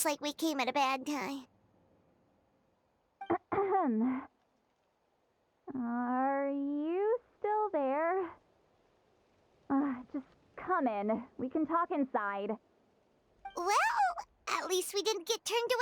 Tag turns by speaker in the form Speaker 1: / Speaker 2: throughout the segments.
Speaker 1: looks like we came at a bad time.
Speaker 2: Are you still there? Just come in. We can talk inside.
Speaker 1: Well, at least we didn't get turned away.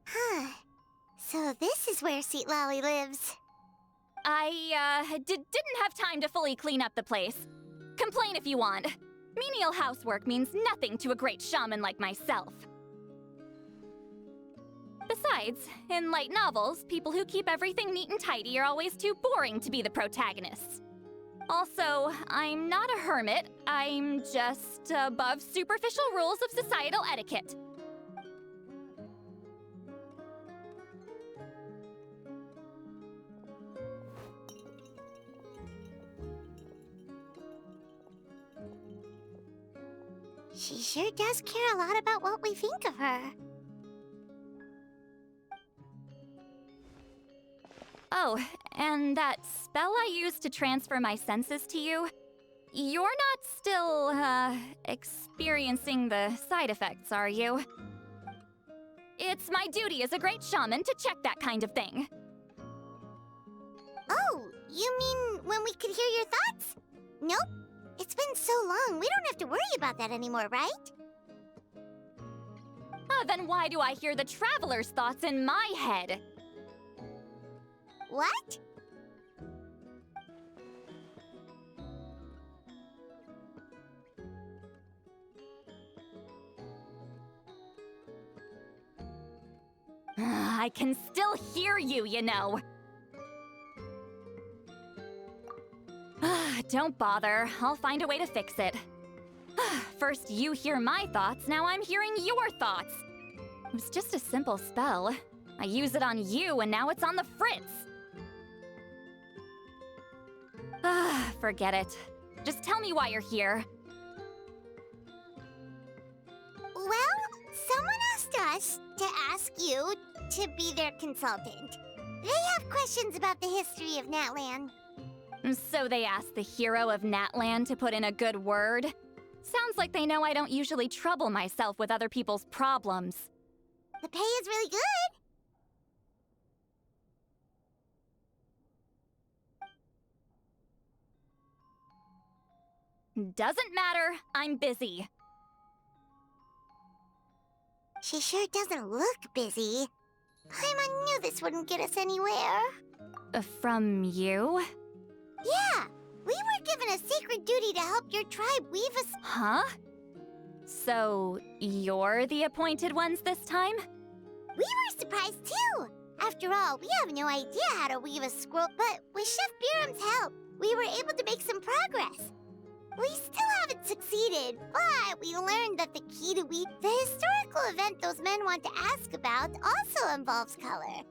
Speaker 1: Huh. So this is where Sittlali lives.
Speaker 2: I didn't have time to fully clean up the place. Complain if you want. Menial housework means nothing to a great shaman like myself. Besides, in light novels, people who keep everything neat and tidy are always too boring to be the protagonists. Also, I'm not a hermit. I'm just above superficial rules of societal etiquette.
Speaker 1: She sure does care a lot about what we think of her.
Speaker 2: Oh, and that spell I used to transfer my senses to you? You're not still, experiencing the side effects, are you? It's my duty as a great shaman to check that kind of thing.
Speaker 1: Oh, you mean when we could hear your thoughts? Nope. It's been so long, we don't have to worry about that anymore, right?
Speaker 2: Then why do I hear the traveler's thoughts in my head?
Speaker 1: What?
Speaker 2: I can still hear you, you know. Don't bother. I'll find a way to fix it. First you hear my thoughts, now I'm hearing your thoughts. It was just a simple spell. I use it on you, and now it's on the Fritz. Forget it. Just tell me why you're here.
Speaker 1: Well, someone asked us to ask you to be their consultant. They have questions about the history of Natlan.
Speaker 2: So they asked the hero of Natlan to put in a good word? Sounds like they know I don't usually trouble myself with other people's problems.
Speaker 1: The pay is really good.
Speaker 2: Doesn't matter, I'm busy.
Speaker 1: She sure doesn't look busy. Paimon knew this wouldn't get us anywhere.
Speaker 2: From you?
Speaker 1: Yeah, we were given a sacred duty to help your tribe weave a...
Speaker 2: Huh? So, you're the appointed ones this time?
Speaker 1: We were surprised too! After all, we have no idea how to weave a scroll, but with Chef Biram's help, we were able to make some progress. We still haven't succeeded, but we learned that the key to weave... The historical event those men want to ask about also involves color.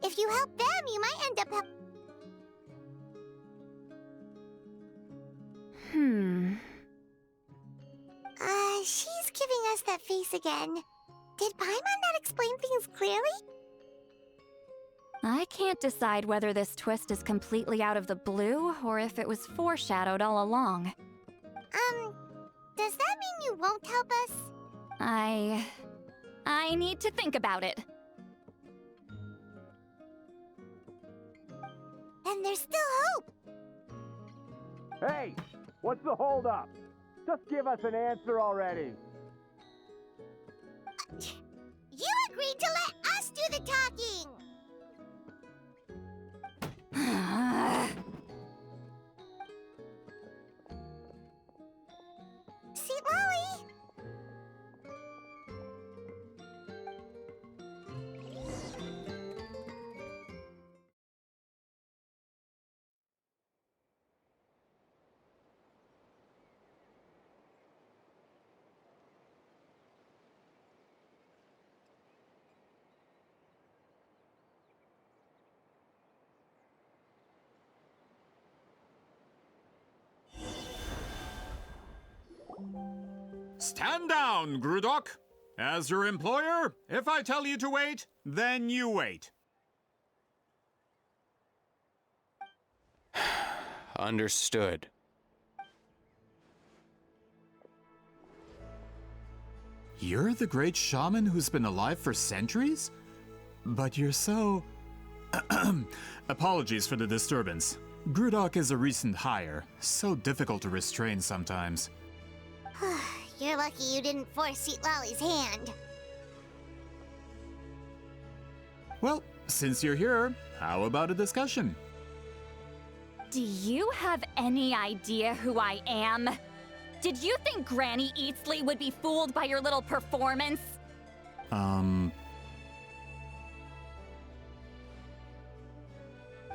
Speaker 1: If you help them, you might end up she's giving us that face again. Did Paimon not explain things clearly?
Speaker 2: I can't decide whether this twist is completely out of the blue or if it was foreshadowed all along.
Speaker 1: Does that mean you won't help us?
Speaker 2: I need to think about it.
Speaker 1: Then there's still hope.
Speaker 3: Hey, what's the holdup? Just give us an answer already.
Speaker 1: You agreed to let us do the talking! Sittlali!
Speaker 4: Stand down, Grudok. As your employer, if I tell you to wait, then you wait.
Speaker 5: Understood.
Speaker 4: You're the great shaman who's been alive for centuries? But you're so... Apologies for the disturbance. Grudok is a recent hire, so difficult to restrain sometimes.
Speaker 1: You're lucky you didn't force Sitlali's hand.
Speaker 4: Well, since you're here, how about a discussion?
Speaker 2: Do you have any idea who I am? Did you think Granny Eatsley would be fooled by your little performance?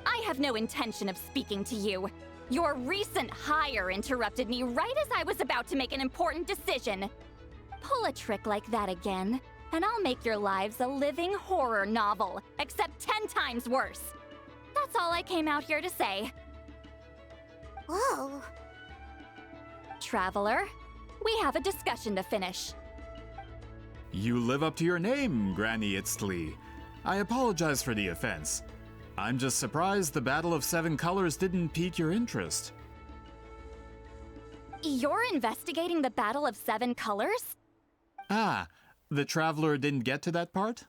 Speaker 2: I have no intention of speaking to you. Your recent hire interrupted me right as I was about to make an important decision. Pull a trick like that again, and I'll make your lives a living horror novel, except 10 times worse. That's all I came out here to say.
Speaker 1: Whoa.
Speaker 2: Traveler, we have a discussion to finish.
Speaker 4: You live up to your name, Granny Itztli. I apologize for the offense. I'm just surprised the Battle of Seven Colors didn't pique your interest.
Speaker 2: You're investigating the Battle of Seven Colors?
Speaker 4: Ah, the Traveler didn't get to that part?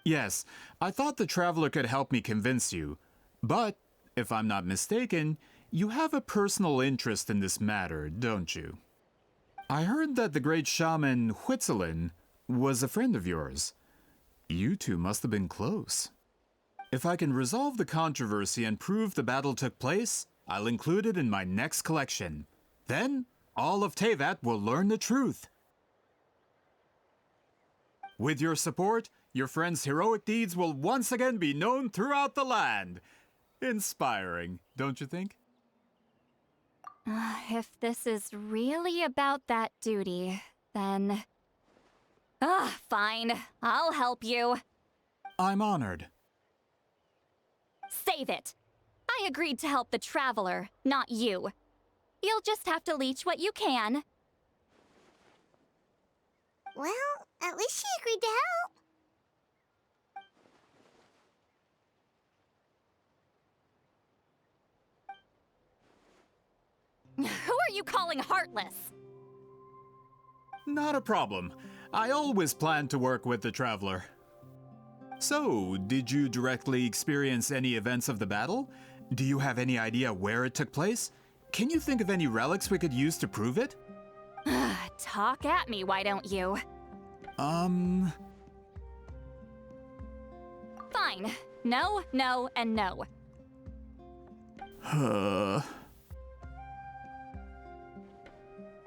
Speaker 4: Yes, I thought the Traveler could help me convince you. But, if I'm not mistaken, you have a personal interest in this matter, don't you? I heard that the great shaman Huitzilin was a friend of yours. You two must have been close. If I can resolve the controversy and prove the battle took place, I'll include it in my next collection. Then, all of Teyvat will learn the truth. With your support, your friend's heroic deeds will once again be known throughout the land. Inspiring, don't you think?
Speaker 2: If this is really about that duty, then... fine. I'll help you.
Speaker 4: I'm honored.
Speaker 2: Save it. I agreed to help the Traveler, not you. You'll just have to leech what you can.
Speaker 1: Well, at least she agreed to help.
Speaker 2: Who are you calling heartless?
Speaker 4: Not a problem. I always plan to work with the Traveler. So, did you directly experience any events of the battle? Do you have any idea where it took place? Can you think of any relics we could use to prove it?
Speaker 2: Talk at me, why don't you?
Speaker 4: Fine.
Speaker 2: No, no, and no.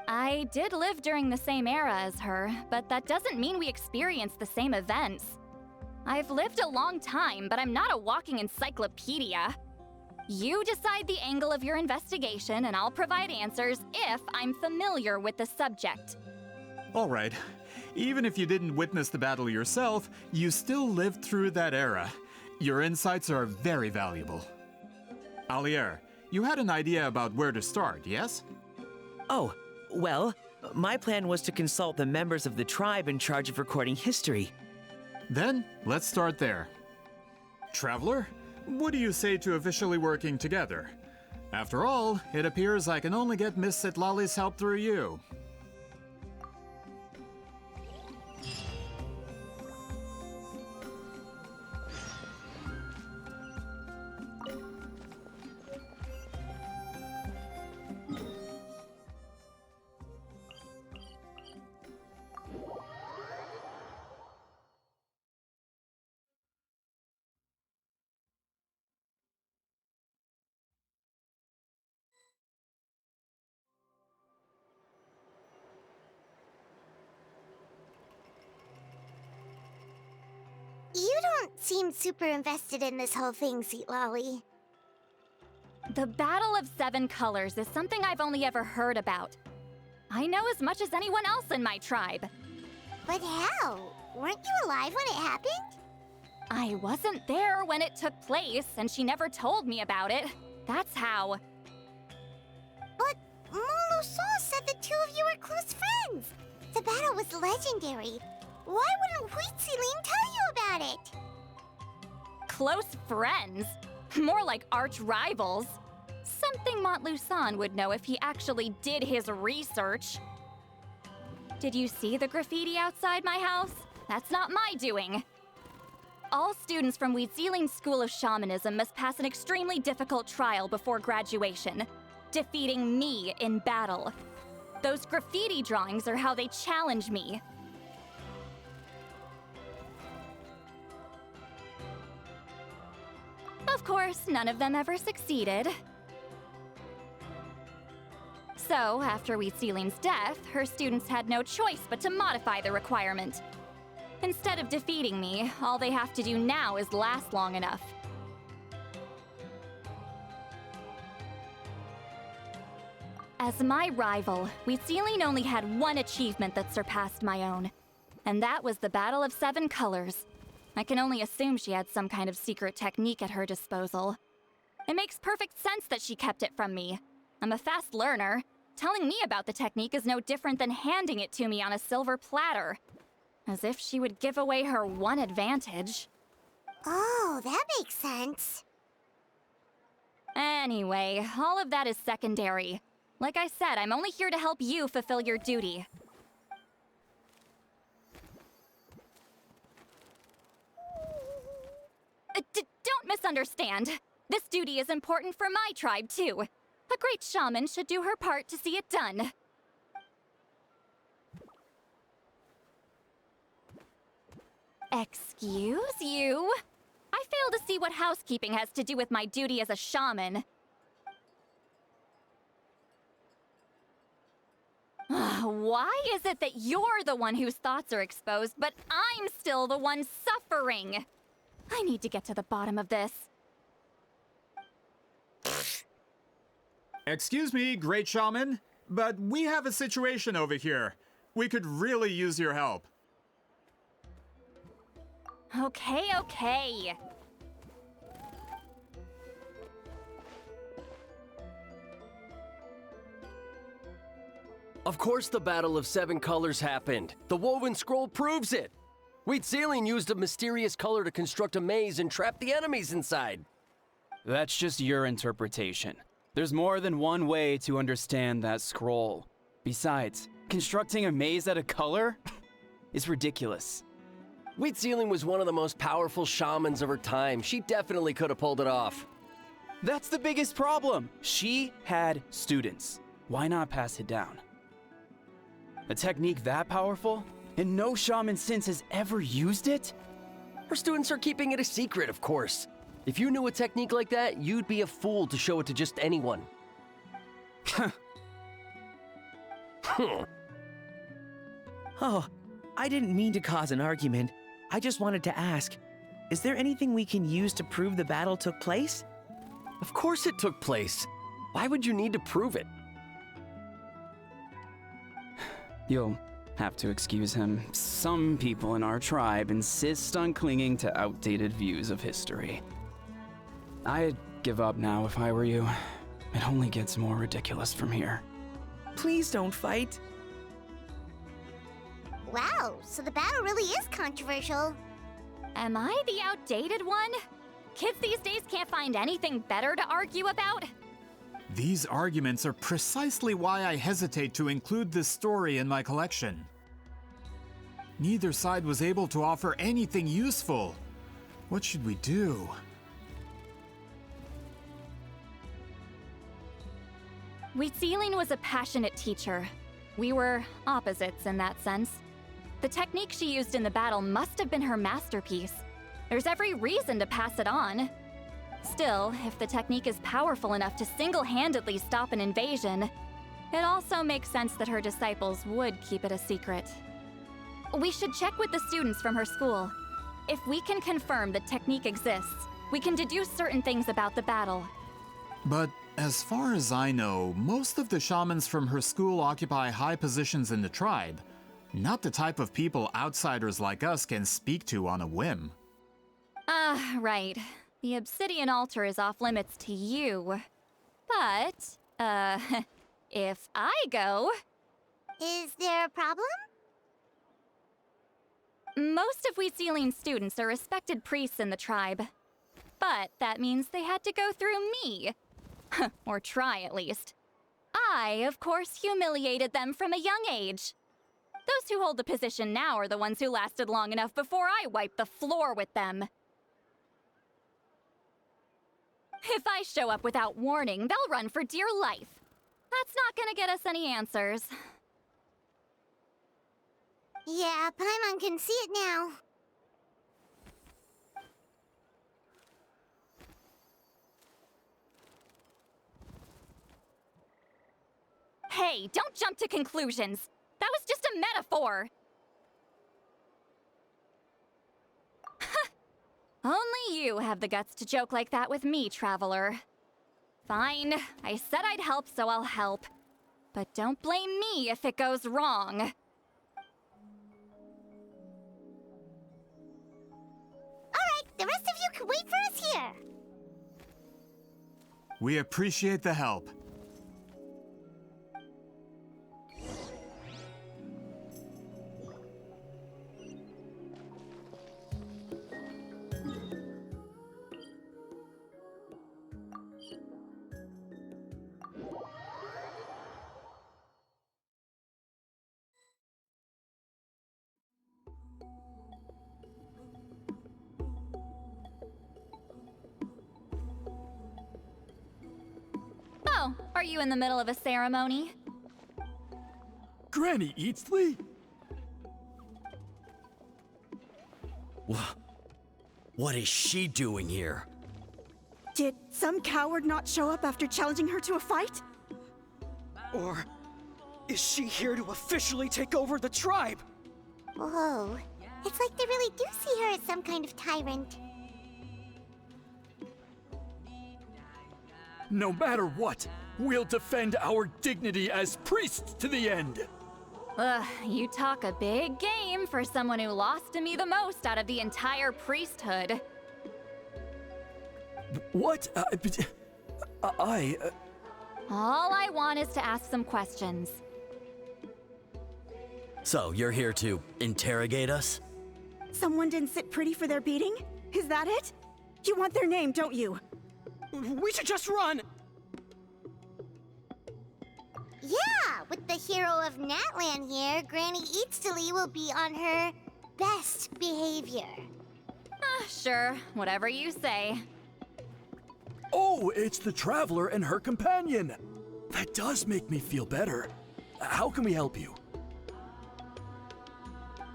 Speaker 2: I did live during the same era as her, but that doesn't mean we experienced the same events. I've lived a long time, but I'm not a walking encyclopedia. You decide the angle of your investigation, and I'll provide answers if I'm familiar with the subject.
Speaker 4: All right. Even if you didn't witness the battle yourself, you still lived through that era. Your insights are very valuable. Alier, you had an idea about where to start, yes?
Speaker 6: Oh, well, my plan was to consult the members of the tribe in charge of recording history.
Speaker 4: Then, let's start there. Traveler, what do you say to officially working together? After all, it appears I can only get Miss Sitlali's help through you.
Speaker 1: You don't seem super invested in this whole thing, Sitlali.
Speaker 2: The Battle of Seven Colors is something I've only ever heard about. I know as much as anyone else in my tribe.
Speaker 1: But how? Weren't you alive when it happened?
Speaker 2: I wasn't there when it took place, and she never told me about it. That's how.
Speaker 1: But Molo Sol said the two of you were close friends. is legendary. Why wouldn't Huitziling tell you about it?
Speaker 2: Close friends? More like arch rivals. Something Montluçon would know if he actually did his research. Did you see the graffiti outside my house? That's not my doing. All students from Huitziling's School of Shamanism must pass an extremely difficult trial before graduation, defeating me in battle. Those graffiti drawings are how they challenge me. Of course, none of them ever succeeded. So, after Huitziling's death, her students had no choice but to modify the requirement. Instead of defeating me, all they have to do now is last long enough. As my rival, Huitziling only had one achievement that surpassed my own, and that was the Battle of 7 Colors. I can only assume she had some kind of secret technique at her disposal. It makes perfect sense that she kept it from me. I'm a fast learner. Telling me about the technique is no different than handing it to me on a silver platter. As if she would give away her one advantage.
Speaker 1: Oh, that makes sense.
Speaker 2: Anyway, all of that is secondary. Like I said, I'm only here to help you fulfill your duty. Don't misunderstand. This duty is important for my tribe, too. A great shaman should do her part to see it done. Excuse you? I fail to see what housekeeping has to do with my duty as a shaman. Why is it that you're the one whose thoughts are exposed, but I'm still the one suffering? I need to get to the bottom of this.
Speaker 4: Excuse me, great shaman, but we have a situation over here. We could really use your help.
Speaker 2: Okay.
Speaker 7: Of course the Battle of 7 Colors happened. The woven scroll proves it. Huitziling used a mysterious color to construct a maze and trap the enemies inside.
Speaker 8: That's just your interpretation. There's more than one way to understand that scroll. Besides, constructing a maze out of color is ridiculous.
Speaker 7: Huitziling was one of the most powerful shamans of her time. She definitely could have pulled it off.
Speaker 8: That's the biggest problem. She had students. Why not pass it down? A technique that powerful? And no shaman since has ever used it?
Speaker 7: Her students are keeping it a secret, of course. If you knew a technique like that, you'd be a fool to show it to just anyone.
Speaker 6: Oh, I didn't mean to cause an argument. I just wanted to ask, is there anything we can use to prove the battle took place?
Speaker 7: Of course it took place. Why would you need to prove it?
Speaker 8: You'll have to excuse him. Some people in our tribe insist on clinging to outdated views of history. I'd give up now if I were you. It only gets more ridiculous from here.
Speaker 6: Please don't fight.
Speaker 1: Wow, so the battle really is controversial.
Speaker 2: Am I the outdated one? Kids these days can't find anything better to argue about?
Speaker 4: These arguments are precisely why I hesitate to include this story in my collection. Neither side was able to offer anything useful. What should we do?
Speaker 2: Huitziling was a passionate teacher. We were opposites in that sense. The technique she used in the battle must have been her masterpiece. There's every reason to pass it on. Still, if the technique is powerful enough to single-handedly stop an invasion, it also makes sense that her disciples would keep it a secret. We should check with the students from her school. If we can confirm the technique exists, we can deduce certain things about the battle.
Speaker 4: But as far as I know, most of the shamans from her school occupy high positions in the tribe. Not the type of people outsiders like us can speak to on a whim.
Speaker 2: Right. The obsidian altar is off limits to you. But, if I go...
Speaker 1: Is there a problem?
Speaker 2: Most of Wheatsealing students are respected priests in the tribe. But that means they had to go through me. Or try, at least. I, of course, humiliated them from a young age. Those who hold the position now are the ones who lasted long enough before I wiped the floor with them. If I show up without warning, they'll run for dear life. That's not gonna get us any answers.
Speaker 1: Yeah, Paimon can see it now.
Speaker 2: Hey, don't jump to conclusions. That was just a metaphor. Only you have the guts to joke like that with me, Traveler. Fine, I said I'd help, so I'll help. But don't blame me if it goes wrong.
Speaker 1: Alright, the rest of you can wait for us here.
Speaker 4: We appreciate the help.
Speaker 2: Oh, are you in the middle of a ceremony?
Speaker 9: Granny Eatsley?
Speaker 10: What is she doing here?
Speaker 11: Did some coward not show up after challenging her to a fight?
Speaker 12: Or is she here to officially take over the tribe?
Speaker 1: Whoa. It's like they really do see her as some kind of tyrant.
Speaker 9: No matter what, we'll defend our dignity as priests to the end.
Speaker 2: Ugh, you talk a big game for someone who lost to me the most out of the entire priesthood.
Speaker 9: What?
Speaker 2: All I want is to ask some questions.
Speaker 10: So, you're here to interrogate us?
Speaker 11: Someone didn't sit pretty for their beating? Is that it? You want their name, don't you?
Speaker 12: We should just run!
Speaker 1: Yeah, with the hero of Natlan here, Granny Eatsley will be on her best behavior.
Speaker 2: Sure, whatever you say.
Speaker 9: Oh, it's the Traveler and her companion. That does make me feel better. How can we help you?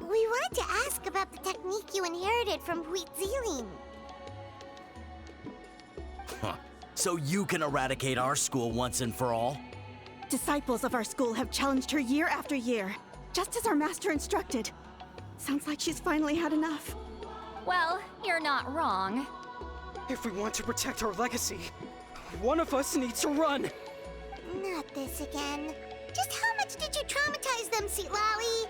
Speaker 1: We wanted to ask about the technique you inherited from Wheatsealing.
Speaker 10: Huh. So you can eradicate our school once and for all?
Speaker 11: Disciples of our school have challenged her year after year, just as our master instructed. Sounds like she's finally had enough.
Speaker 2: Well, you're not wrong.
Speaker 12: If we want to protect our legacy, one of us needs to run!
Speaker 1: Not this again. Just how much did you traumatize them, Sietlali?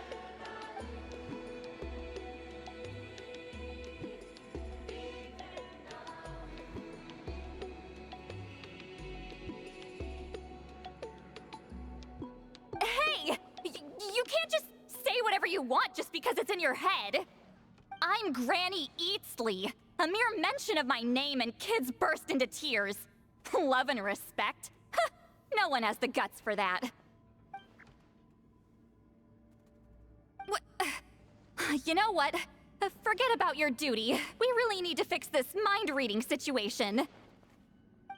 Speaker 2: Hey! You can't just say whatever you want just because it's in your head. I'm Granny Eatsley. A mere mention of my name and kids burst into tears. Love and respect? No one has the guts for that. You know what? Forget about your duty. We really need to fix this mind-reading situation.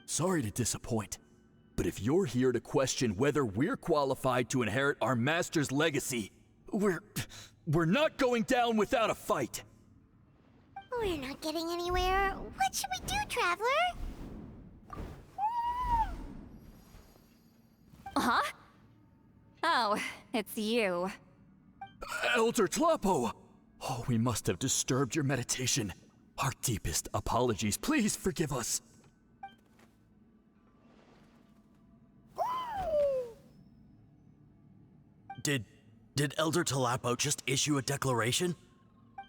Speaker 9: Sorry to disappoint, but if you're here to question whether we're qualified to inherit our master's legacy, we're not going down without a fight.
Speaker 1: We're not getting anywhere. What should we do, Traveler?
Speaker 2: Huh? Oh, it's you.
Speaker 9: Elder Tlapo! Oh, we must have disturbed your meditation. Our deepest apologies. Please forgive us.
Speaker 10: Did Elder Tlapo just issue a declaration?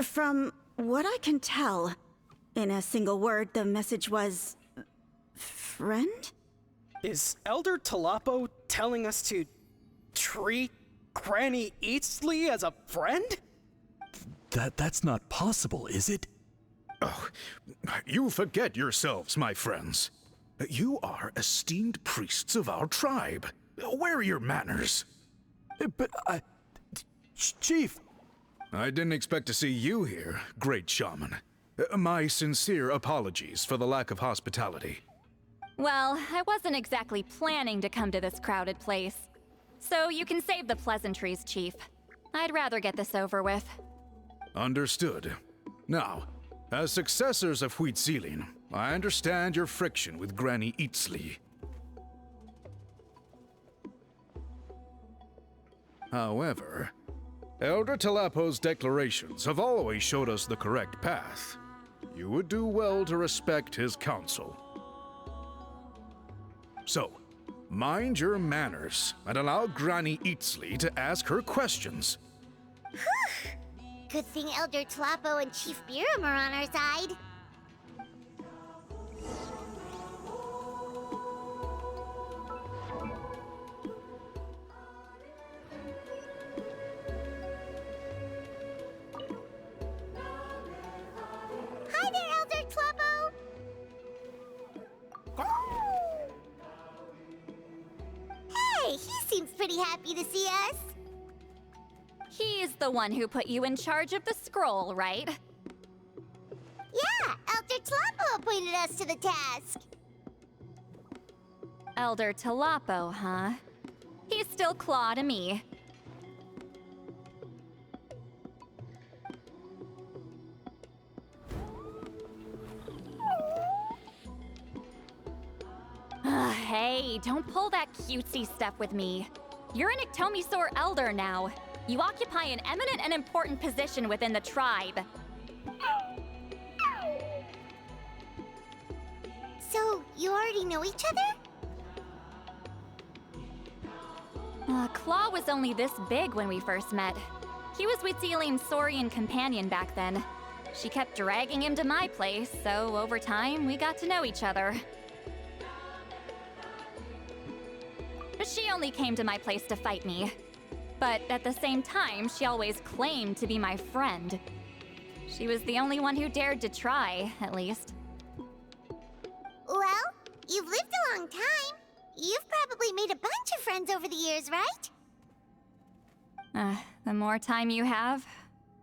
Speaker 11: From what I can tell, in a single word, the message was... friend?
Speaker 12: Is Elder Tlapo telling us to treat Granny Eatsley as a friend?
Speaker 9: That's not possible, is it?
Speaker 13: Oh, you forget yourselves, my friends. You are esteemed priests of our tribe. Where are your manners?
Speaker 9: But Chief...
Speaker 13: I didn't expect to see you here, great shaman. My sincere apologies for the lack of hospitality.
Speaker 2: Well, I wasn't exactly planning to come to this crowded place. So you can save the pleasantries, Chief. I'd rather get this over with.
Speaker 13: Understood. Now, as successors of Huitzilin, I understand your friction with Granny Itzli. However, Elder Talapo's declarations have always showed us the correct path. You would do well to respect his counsel. So, mind your manners and allow Granny Itzli to ask her questions.
Speaker 1: Good thing Elder Tlapo and Chief Biram are on our side. Hi there, Elder Tlapo! Hey, he seems pretty happy to see us.
Speaker 2: He's the one who put you in charge of the scroll, right?
Speaker 1: Yeah, Elder Tlapo appointed us to the task.
Speaker 2: Elder Talapo, huh? He's still Claw to me. Hey, don't pull that cutesy stuff with me. You're an Iktomisaur Elder now. You occupy an eminent and important position within the tribe.
Speaker 1: So, you already know each other?
Speaker 2: Claw was only this big when we first met. He was Huitzilin's Saurian companion back then. She kept dragging him to my place, so over time, we got to know each other. She only came to my place to fight me. But at the same time, she always claimed to be my friend. She was the only one who dared to try, at least.
Speaker 1: Well, you've lived a long time. You've probably made a bunch of friends over the years, right?
Speaker 2: The more time you have,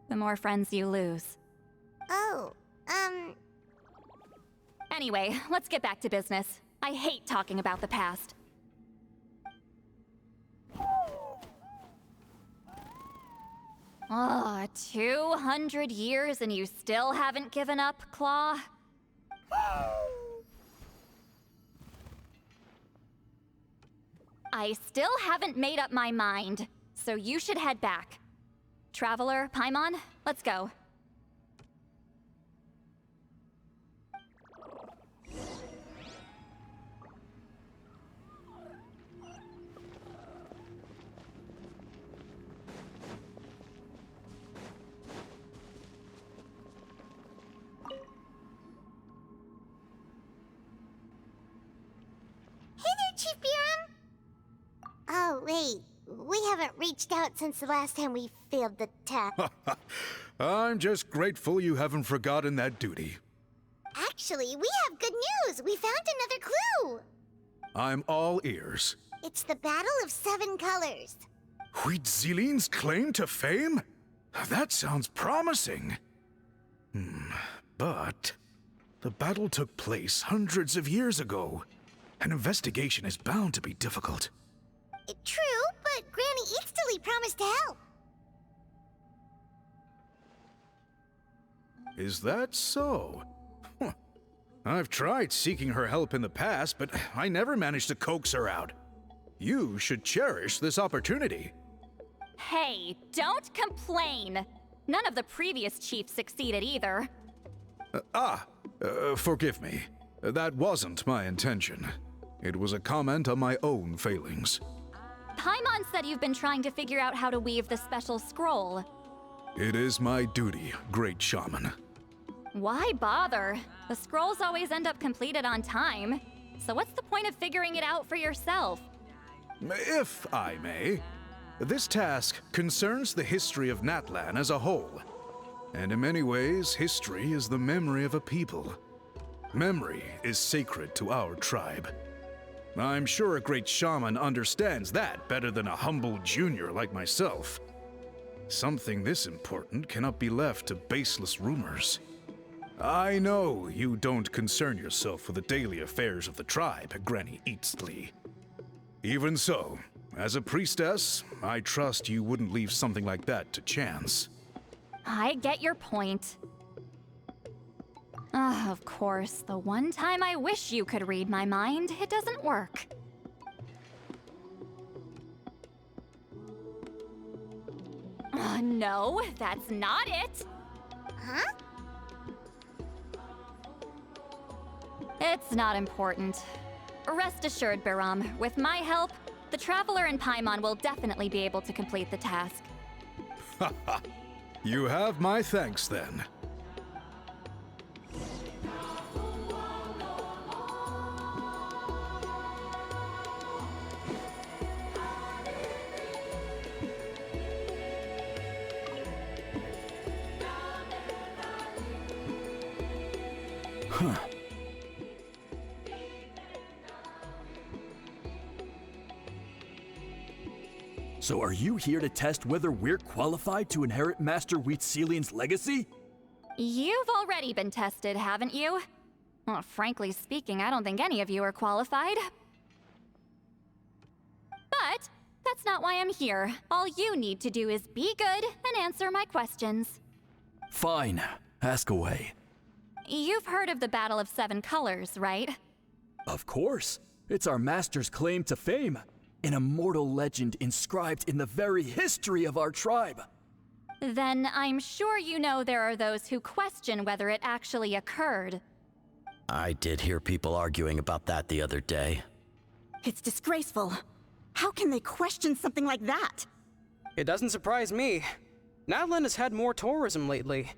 Speaker 2: the more friends you lose.
Speaker 1: Oh,
Speaker 2: Anyway, let's get back to business. I hate talking about the past. Oh, 200 years and you still haven't given up, Claw? I still haven't made up my mind, so you should head back. Traveler, Paimon, let's go.
Speaker 1: Chief Biram? Oh, wait. We haven't reached out since the last time we failed the test.
Speaker 13: I'm just grateful you haven't forgotten that duty.
Speaker 1: Actually, we have good news. We found another clue.
Speaker 13: I'm all ears.
Speaker 1: It's the Battle of 7 Colors.
Speaker 13: Huitzilin's claim to fame? That sounds promising. But the battle took place hundreds of years ago. An investigation is bound to be difficult.
Speaker 1: True, but Granny Eatstily promised to help.
Speaker 13: Is that so? Huh. I've tried seeking her help in the past, but I never managed to coax her out. You should cherish this opportunity.
Speaker 2: Hey, don't complain! None of the previous chiefs succeeded either.
Speaker 13: Forgive me. That wasn't my intention. It was a comment on my own failings.
Speaker 2: Paimon said you've been trying to figure out how to weave the special scroll.
Speaker 13: It is my duty, great shaman.
Speaker 2: Why bother? The scrolls always end up completed on time. So what's the point of figuring it out for yourself?
Speaker 13: If I may, this task concerns the history of Natlan as a whole. And in many ways, history is the memory of a people. Memory is sacred to our tribe. I'm sure a great shaman understands that better than a humble junior like myself. Something this important cannot be left to baseless rumors. I know you don't concern yourself with the daily affairs of the tribe, Granny Eatsley. Even so, as a priestess, I trust you wouldn't leave something like that to chance.
Speaker 2: I get your point. Of course, the one time I wish you could read my mind, it doesn't work. No, that's not it.
Speaker 1: Huh?
Speaker 2: It's not important. Rest assured, Biram, with my help, the Traveler and Paimon will definitely be able to complete the task.
Speaker 13: Haha. You have my thanks then.
Speaker 9: Huh. So are you here to test whether we're qualified to inherit Master Wheatselian's legacy?
Speaker 2: You've already been tested, haven't you? Well, frankly speaking, I don't think any of you are qualified. But that's not why I'm here. All you need to do is be good and answer my questions.
Speaker 9: Fine. Ask away.
Speaker 2: You've heard of the Battle of Seven Colors, right?
Speaker 9: Of course. It's our master's claim to fame. An immortal legend inscribed in the very history of our tribe.
Speaker 2: Then I'm sure you know there are those who question whether it actually occurred.
Speaker 10: I did hear people arguing about that the other day.
Speaker 11: It's disgraceful. How can they question something like that?
Speaker 12: It doesn't surprise me. Nadland has had more tourism lately.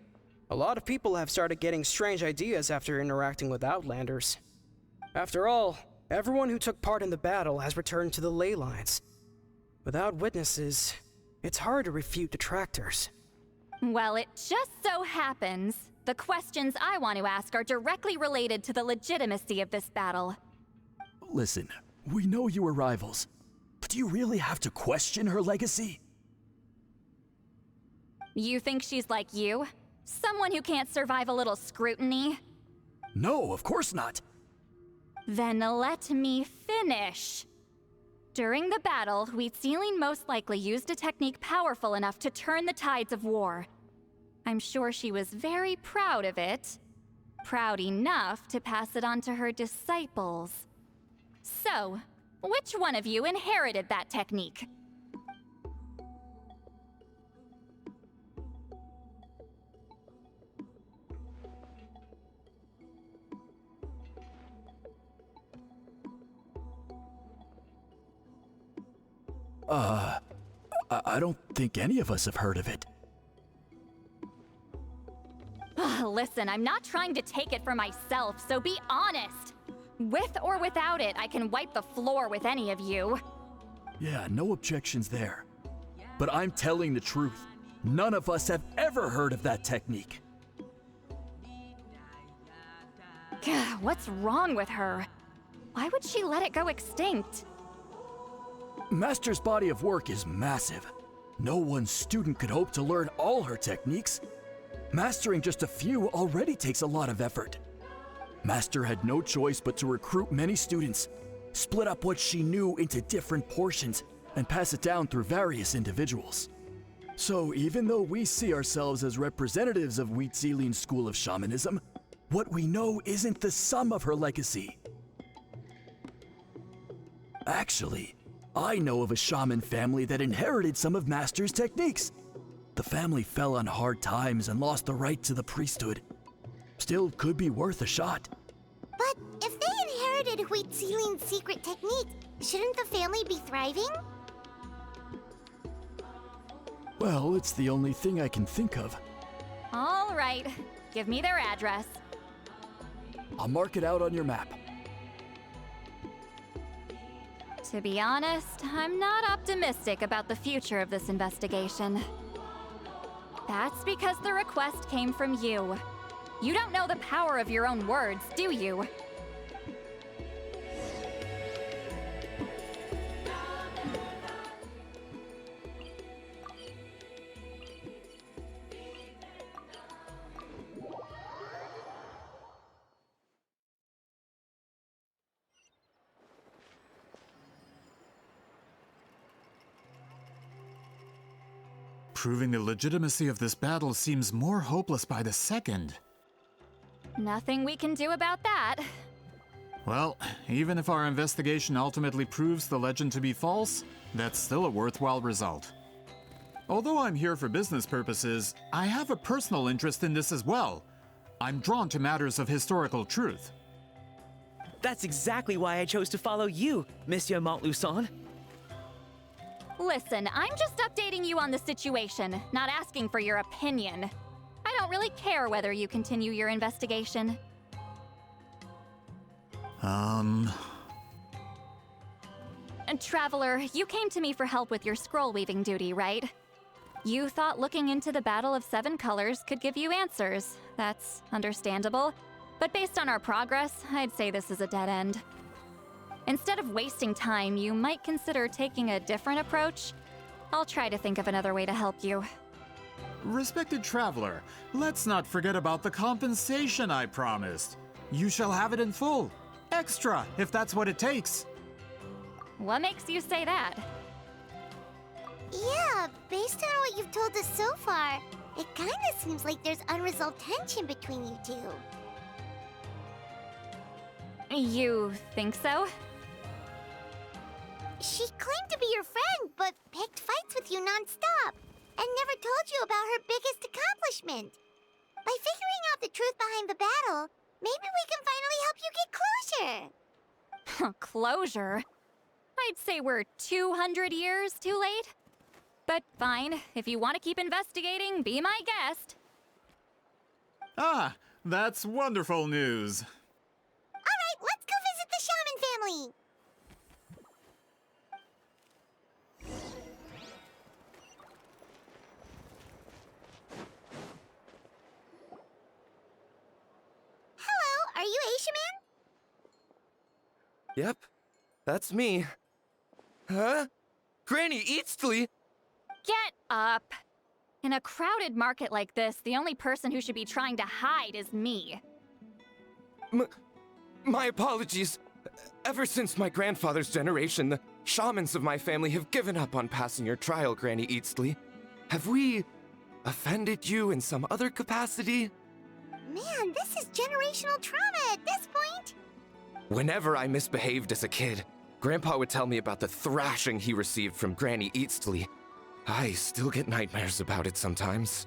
Speaker 12: A lot of people have started getting strange ideas after interacting with Outlanders. After all, everyone who took part in the battle has returned to the ley lines. Without witnesses, it's hard to refute detractors.
Speaker 2: Well, it just so happens the questions I want to ask are directly related to the legitimacy of this battle.
Speaker 9: Listen, we know you were rivals, but do you really have to question her legacy?
Speaker 2: You think she's like you? Someone who can't survive a little scrutiny?
Speaker 9: No, of course not.
Speaker 2: Then let me finish. During the battle, Wheatselian most likely used a technique powerful enough to turn the tides of war. I'm sure she was very proud of it. Proud enough to pass it on to her disciples. So, which one of you inherited that technique?
Speaker 9: I don't think any of us have heard of it.
Speaker 2: Listen, I'm not trying to take it for myself, so be honest. With or without it, I can wipe the floor with any of you.
Speaker 9: Yeah, no objections there. But I'm telling the truth. None of us have ever heard of that technique.
Speaker 2: What's wrong with her? Why would she let it go extinct?
Speaker 9: Master's body of work is massive. No one student could hope to learn all her techniques. Mastering just a few already takes a lot of effort. Master had no choice but to recruit many students, split up what she knew into different portions, and pass it down through various individuals. So even though we see ourselves as representatives of Wheatselian's school of shamanism, what we know isn't the sum of her legacy. Actually, I know of a shaman family that inherited some of Master's techniques. The family fell on hard times and lost the right to the priesthood. Still could be worth a shot.
Speaker 1: But if they inherited Wheatselian's secret technique, shouldn't the family be thriving?
Speaker 9: Well, it's the only thing I can think of.
Speaker 2: All right, give me their address.
Speaker 9: I'll mark it out on your map.
Speaker 2: To be honest, I'm not optimistic about the future of this investigation. That's because the request came from you. You don't know the power of your own words, do you?
Speaker 4: Proving the legitimacy of this battle seems more hopeless by the second.
Speaker 2: Nothing we can do about that.
Speaker 4: Well, even if our investigation ultimately proves the legend to be false, that's still a worthwhile result. Although I'm here for business purposes, I have a personal interest in this as well. I'm drawn to matters of historical truth.
Speaker 6: That's exactly why I chose to follow you, Monsieur Montluçon.
Speaker 2: Listen, I'm just updating you on the situation, not asking for your opinion. I don't really care whether you continue your investigation.
Speaker 4: And
Speaker 2: Traveler, you came to me for help with your scroll weaving duty, right? You thought looking into the Battle of Seven Colors could give you answers. That's understandable. But based on our progress, I'd say this is a dead end. Instead of wasting time, you might consider taking a different approach. I'll try to think of another way to help you.
Speaker 4: Respected traveler, let's not forget about the compensation I promised. You shall have it in full. Extra, if that's what it takes.
Speaker 2: What makes you say that?
Speaker 1: Yeah, based on what you've told us so far, it kinda seems like there's unresolved tension between you two.
Speaker 2: You think so?
Speaker 1: She claimed to be your friend, but picked fights with you non-stop, and never told you about her biggest accomplishment. By figuring out the truth behind the battle, maybe we can finally help you get closure.
Speaker 2: Closure? I'd say we're 200 years too late. But fine, if you want to keep investigating, be my guest.
Speaker 4: Ah, that's wonderful news.
Speaker 1: Alright, let's go visit the shaman family! Hello, are you Aisha Man?
Speaker 14: Yep, that's me. Huh? Granny Eastly?
Speaker 2: Get up! In a crowded market like this, the only person who should be trying to hide is me.
Speaker 14: My apologies. Ever since my grandfather's generation, the shamans of my family have given up on passing your trial, Granny Eastly. Have we offended you in some other capacity?
Speaker 1: Man, this is generational trauma at this point.
Speaker 14: Whenever I misbehaved as a kid, Grandpa would tell me about the thrashing he received from Granny Eastly. I still get nightmares about it sometimes.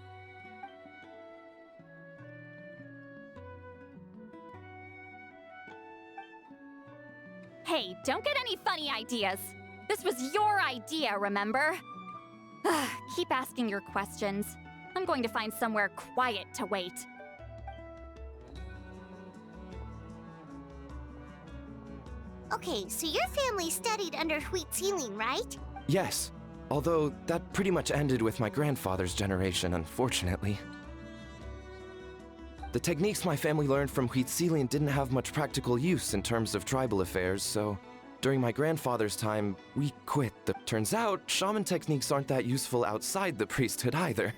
Speaker 2: Hey, don't get any funny ideas. This was your idea, remember? Keep asking your questions. I'm going to find somewhere quiet to wait.
Speaker 1: Okay, so your family studied under Huitzilin, right?
Speaker 14: Yes, although that pretty much ended with my grandfather's generation, unfortunately. The techniques my family learned from Huitzilin didn't have much practical use in terms of tribal affairs, so during my grandfather's time, we quit. Turns out, shaman techniques aren't that useful outside the priesthood either.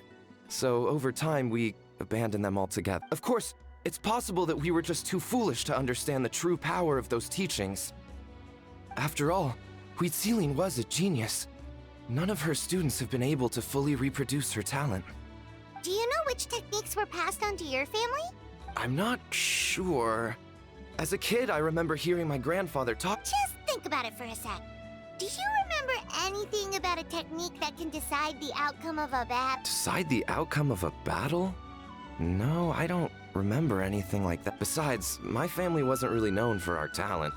Speaker 14: So over time, we abandoned them altogether. Of course, it's possible that we were just too foolish to understand the true power of those teachings. After all, Huitzilin was a genius. None of her students have been able to fully reproduce her talent.
Speaker 1: Do you know which techniques were passed on to your family?
Speaker 14: I'm not sure. As a kid, I remember hearing my grandfather talk.
Speaker 1: Just think about it for a sec. Do you remember anything about a technique that can decide the outcome of a battle?
Speaker 14: Decide the outcome of a battle? No, I don't remember anything like that. Besides, my family wasn't really known for our talent.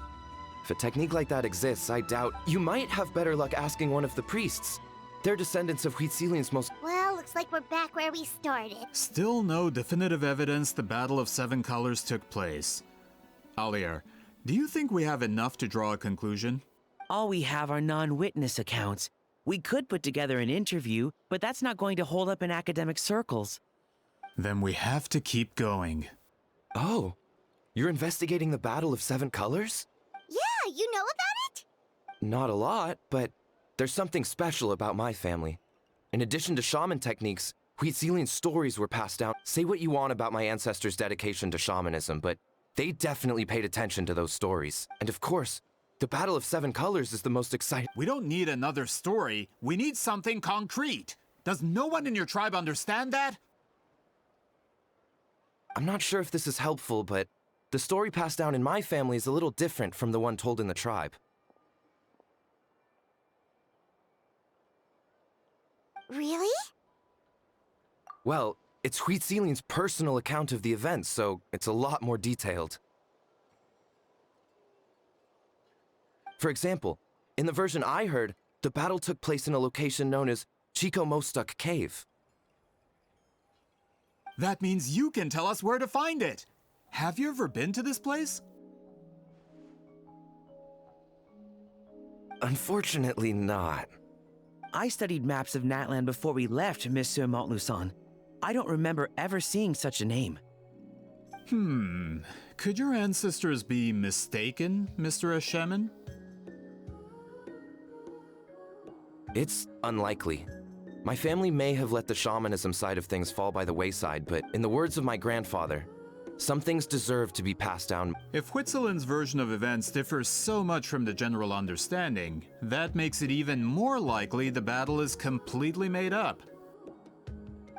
Speaker 14: If a technique like that exists, I doubt. You might have better luck asking one of the priests. They're descendants of Huitzilin's most.
Speaker 1: Well, looks like we're back where we started.
Speaker 4: Still no definitive evidence the Battle of Seven Colors took place. Alier, do you think we have enough to draw a conclusion?
Speaker 6: All we have are non-witness accounts. We could put together an interview, but that's not going to hold up in academic circles.
Speaker 4: Then we have to keep going.
Speaker 14: Oh, you're investigating the Battle of Seven Colors?
Speaker 1: Yeah, you know about it?
Speaker 14: Not a lot, but there's something special about my family. In addition to shaman techniques, Huitzilian stories were passed down. Say what you want about my ancestors' dedication to shamanism, but they definitely paid attention to those stories. And of course, the Battle of Seven Colors is the most exciting.
Speaker 4: We don't need another story. We need something concrete. Does no one in your tribe understand that?
Speaker 14: I'm not sure if this is helpful, but the story passed down in my family is a little different from the one told in the tribe.
Speaker 1: Really?
Speaker 14: Well, it's Huitzilian's personal account of the event, so it's a lot more detailed. For example, in the version I heard, the battle took place in a location known as Chico Mostuk Cave.
Speaker 4: That means you can tell us where to find it. Have you ever been to this place?
Speaker 14: Unfortunately not.
Speaker 6: I studied maps of Natland before we left, Monsieur Montluçon. I don't remember ever seeing such a name.
Speaker 4: Could your ancestors be mistaken, Mr. Ashemin?
Speaker 14: It's unlikely. My family may have let the shamanism side of things fall by the wayside, but in the words of my grandfather, some things deserve to be passed down.
Speaker 4: If Huitzilin's version of events differs so much from the general understanding, that makes it even more likely the battle is completely made up.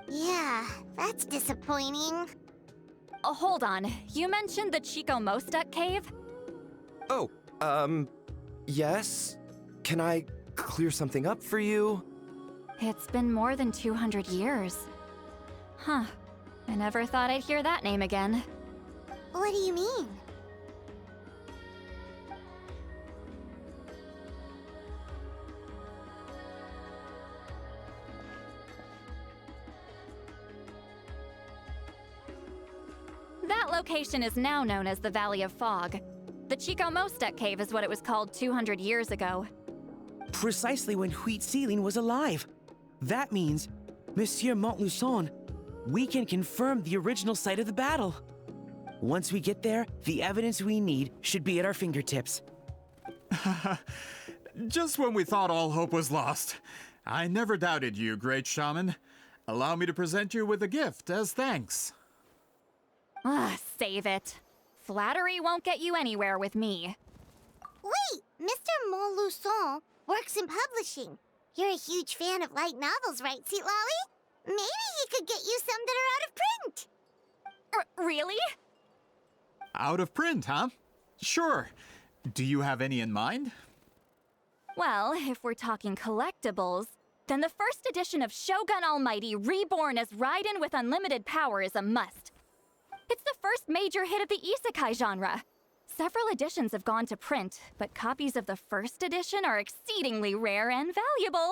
Speaker 1: Yeah, that's disappointing.
Speaker 2: Oh, hold on. You mentioned the Chico Mostuk cave?
Speaker 14: Oh, yes? Can I clear something up for you?
Speaker 2: It's been more than 200 years. Huh. I never thought I'd hear that name again.
Speaker 1: What do you mean?
Speaker 2: That location is now known as the Valley of Fog. The Chico Mostuk cave is what it was called 200 years ago.
Speaker 6: Precisely when Huitzilin was alive. That means, Monsieur Montluçon, we can confirm the original site of the battle. Once we get there, the evidence we need should be at our fingertips.
Speaker 4: Just when we thought all hope was lost. I never doubted you, great shaman. Allow me to present you with a gift as thanks.
Speaker 2: Save it. Flattery won't get you anywhere with me.
Speaker 1: Wait, Mr. Montluçon works in publishing. You're a huge fan of light novels, right, Sitlawi? Maybe he could get you some that are out of print.
Speaker 2: Really?
Speaker 4: Out of print, huh? Sure. Do you have any in mind?
Speaker 2: Well, if we're talking collectibles, then the first edition of Shogun Almighty Reborn as Raiden with Unlimited Power is a must. It's the first major hit of the isekai genre. Several editions have gone to print, but copies of the first edition are exceedingly rare and valuable.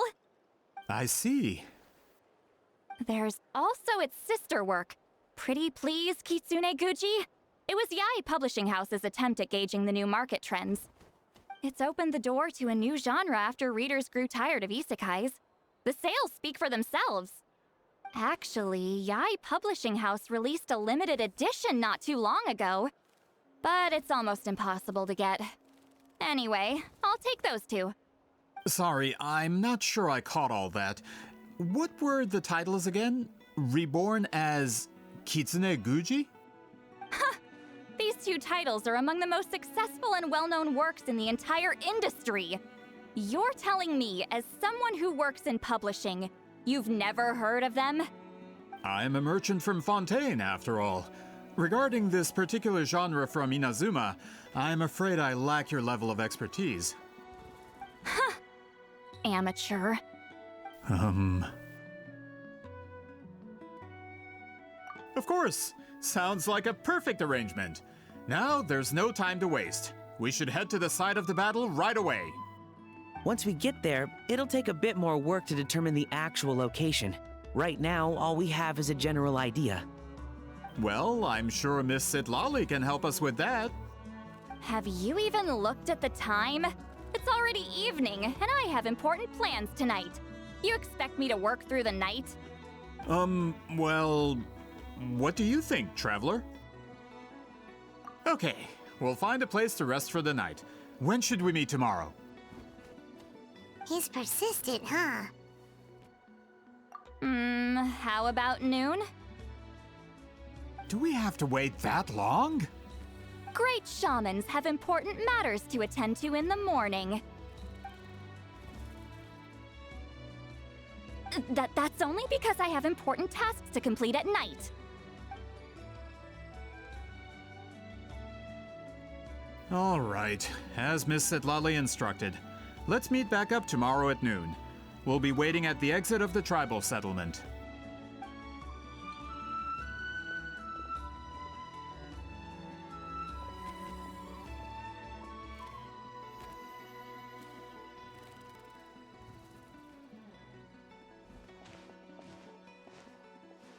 Speaker 4: I see.
Speaker 2: There's also its sister work, Pretty Please Kitsune Guji. It was Yae Publishing House's attempt at gauging the new market trends. It's opened the door to a new genre after readers grew tired of isekais. The sales speak for themselves. Actually, Yae Publishing House released a limited edition not too long ago, but it's almost impossible to get. Anyway, I'll take those two.
Speaker 4: Sorry, I'm not sure I caught all that. What were the titles again? Reborn as Kitsune Guji?
Speaker 2: These two titles are among the most successful and well-known works in the entire industry. You're telling me, as someone who works in publishing, you've never heard of them?
Speaker 4: I'm a merchant from Fontaine, after all. Regarding this particular genre from Inazuma, I'm afraid I lack your level of expertise.
Speaker 2: Amateur.
Speaker 4: Of course. Sounds like a perfect arrangement. Now, there's no time to waste. We should head to the site of the battle right away.
Speaker 6: Once we get there, it'll take a bit more work to determine the actual location. Right now, all we have is a general idea.
Speaker 4: Well, I'm sure Miss Sitlali can help us with that.
Speaker 2: Have you even looked at the time? It's already evening, and I have important plans tonight. You expect me to work through the night?
Speaker 4: Well, what do you think, Traveler? Okay, we'll find a place to rest for the night. When should we meet tomorrow?
Speaker 1: He's persistent, huh?
Speaker 2: How about noon?
Speaker 4: Do we have to wait that long?
Speaker 2: Great shamans have important matters to attend to in the morning. That's only because I have important tasks to complete at night.
Speaker 4: All right, as Miss Sittlali instructed. Let's meet back up tomorrow at noon. We'll be waiting at the exit of the tribal settlement.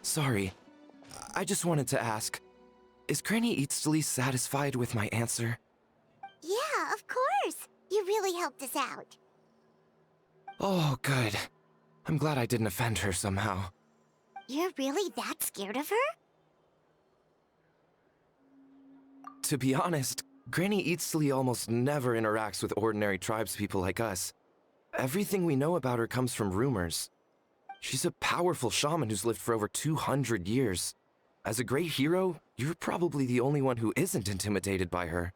Speaker 14: Sorry, I just wanted to ask, is Granny Eatsley satisfied with my answer?
Speaker 1: Yeah, of course. You really helped us out.
Speaker 14: Oh, good. I'm glad I didn't offend her somehow.
Speaker 1: You're really that scared of her?
Speaker 14: To be honest, Granny Eatsley almost never interacts with ordinary tribespeople like us. Everything we know about her comes from rumors. She's a powerful shaman who's lived for over 200 years. As a great hero, you're probably the only one who isn't intimidated by her.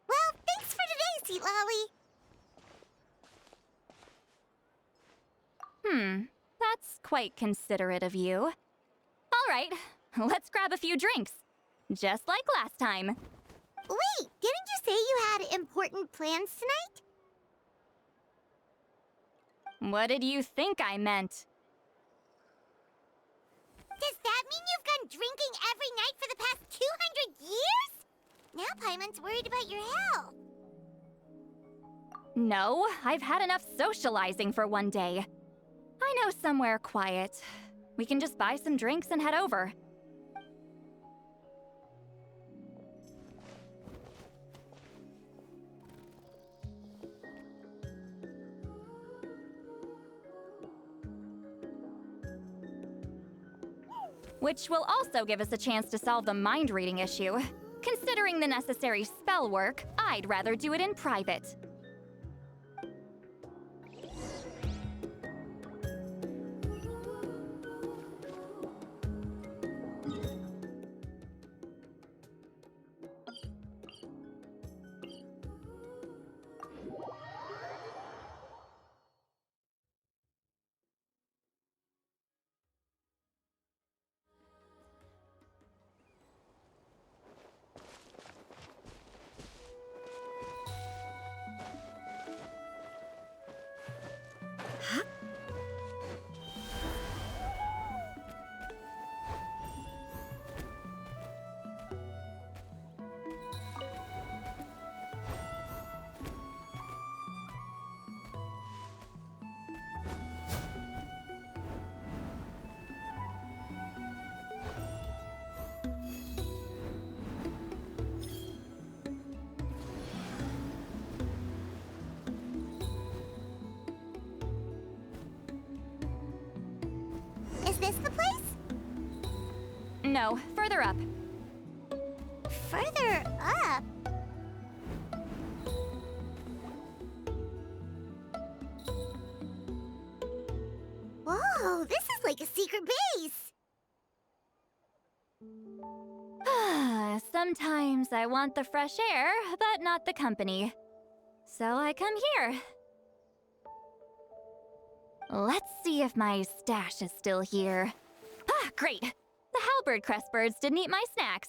Speaker 1: Well, thanks for today, Sweetlolly.
Speaker 2: That's quite considerate of you. All right, let's grab a few drinks. Just like last time.
Speaker 1: Wait, didn't you say you had important plans tonight?
Speaker 2: What did you think I meant?
Speaker 1: Does that mean you've gone drinking every night for the past 200 years? Now Paimon's worried about your health.
Speaker 2: No, I've had enough socializing for one day. I know somewhere quiet. We can just buy some drinks and head over. Which will also give us a chance to solve the mind-reading issue. Considering the necessary spell work, I'd rather do it in private.
Speaker 1: Is this the place?
Speaker 2: No, further up.
Speaker 1: Further up? Whoa, this is like a secret base!
Speaker 2: Sometimes I want the fresh air, but not the company. So I come here. Let's see if my stash is still here. Ah, great! The halberd crest birds didn't eat my snacks.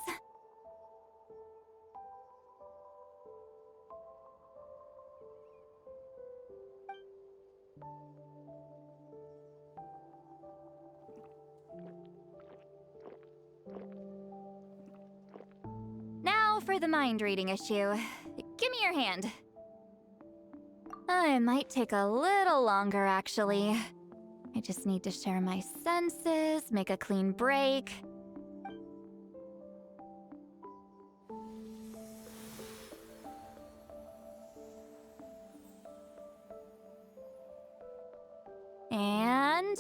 Speaker 2: Now for the mind-reading issue. Give me your hand. It might take a little longer, actually. I just need to share my senses, make a clean break. And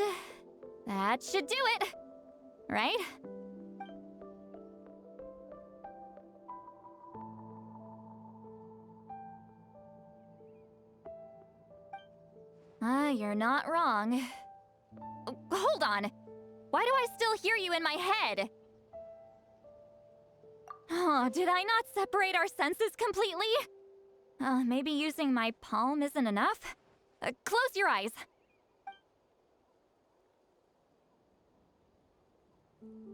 Speaker 2: that should do it, right? You're not wrong. Hold on. Why do I still hear you in my head? Oh, did I not separate our senses completely? Maybe using my palm isn't enough? Close your eyes.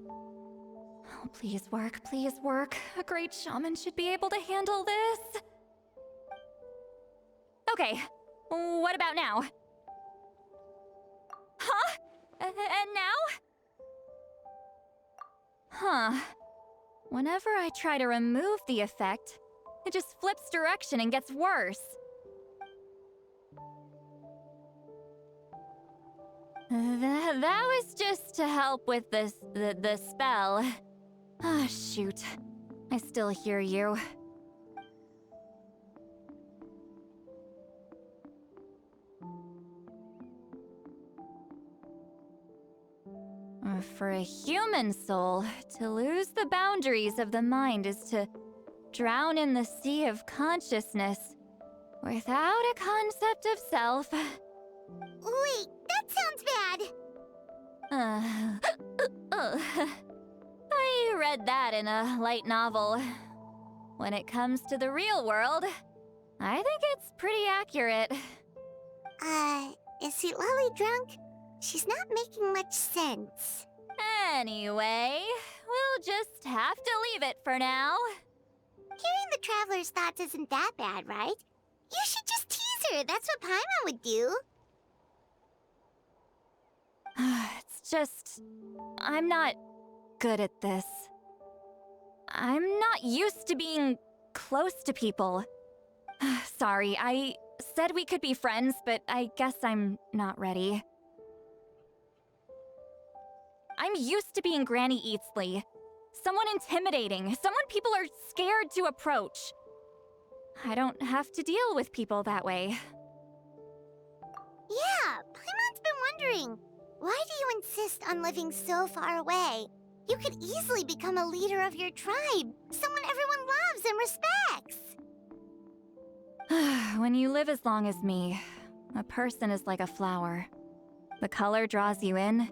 Speaker 2: Oh, please work, please work. A great shaman should be able to handle this. Okay, what about now? Huh? And now? Huh. Whenever I try to remove the effect, it just flips direction and gets worse. That was just to help with the spell. Ah, shoot. I still hear you. For a human soul, to lose the boundaries of the mind is to drown in the sea of consciousness without a concept of self.
Speaker 1: Wait, that sounds bad.
Speaker 2: I read that in a light novel. When it comes to the real world, I think it's pretty accurate.
Speaker 1: Is Sитлали drunk? She's not making much sense.
Speaker 2: Anyway, we'll just have to leave it for now.
Speaker 1: Hearing the Traveler's thoughts isn't that bad, right? You should just tease her. That's what Paimon would do.
Speaker 2: It's just... I'm not good at this. I'm not used to being close to people. Sorry, I said we could be friends, but I guess I'm not ready. I'm used to being Granny Eatsley. Someone intimidating, someone people are scared to approach. I don't have to deal with people that way.
Speaker 1: Yeah, Paimon's been wondering, why do you insist on living so far away? You could easily become a leader of your tribe, someone everyone loves and respects.
Speaker 2: When you live as long as me, a person is like a flower. The color draws you in.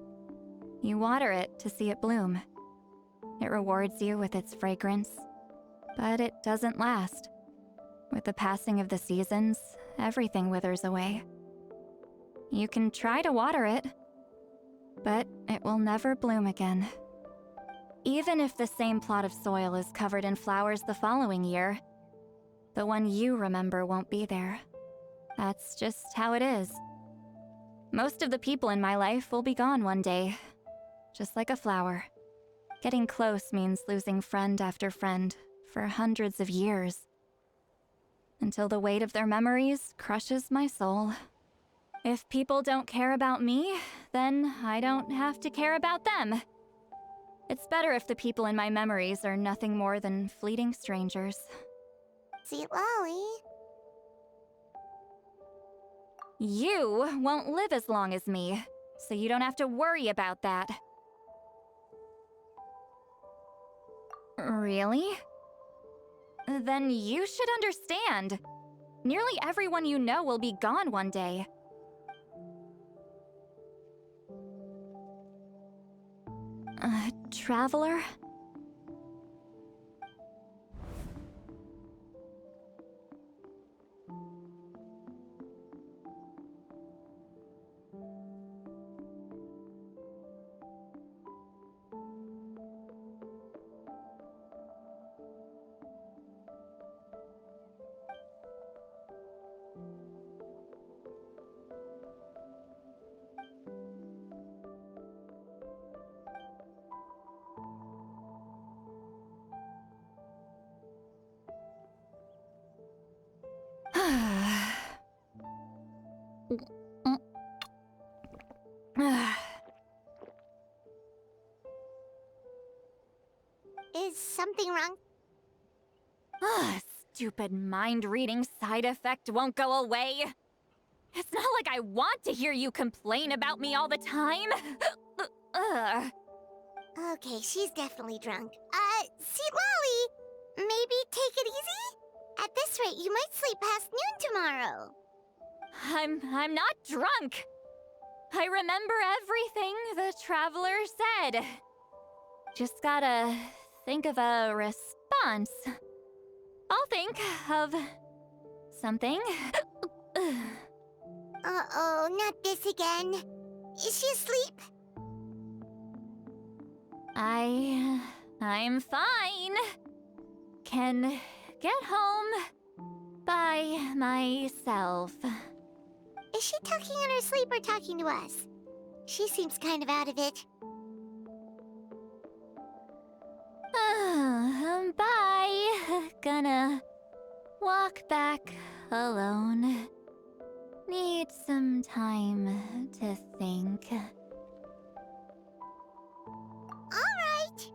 Speaker 2: You water it to see it bloom. It rewards you with its fragrance, but it doesn't last. With the passing of the seasons, everything withers away. You can try to water it, but it will never bloom again. Even if the same plot of soil is covered in flowers the following year, the one you remember won't be there. That's just how it is. Most of the people in my life will be gone one day, just like a flower. Getting close means losing friend after friend for hundreds of years, until the weight of their memories crushes my soul. If people don't care about me, then I don't have to care about them. It's better if the people in my memories are nothing more than fleeting strangers.
Speaker 1: Sитлали.
Speaker 2: You won't live as long as me, so you don't have to worry about that. Really? Then you should understand. Nearly everyone you know will be gone one day. Traveler?
Speaker 1: Is something wrong?
Speaker 2: Stupid mind-reading side effect won't go away. It's not like I want to hear you complain about me all the time.
Speaker 1: Okay, she's definitely drunk. Sитлали, maybe take it easy? At this rate, you might sleep past noon tomorrow.
Speaker 2: I'm not drunk. I remember everything the traveler said. Just gotta think of a response. I'll think of something.
Speaker 1: Uh-oh, not this again. Is she asleep?
Speaker 2: I'm fine. Can get home by myself.
Speaker 1: Is she talking in her sleep or talking to us? She seems kind of out of it.
Speaker 2: Bye. Gonna walk back alone. Need some time to think.
Speaker 1: All right.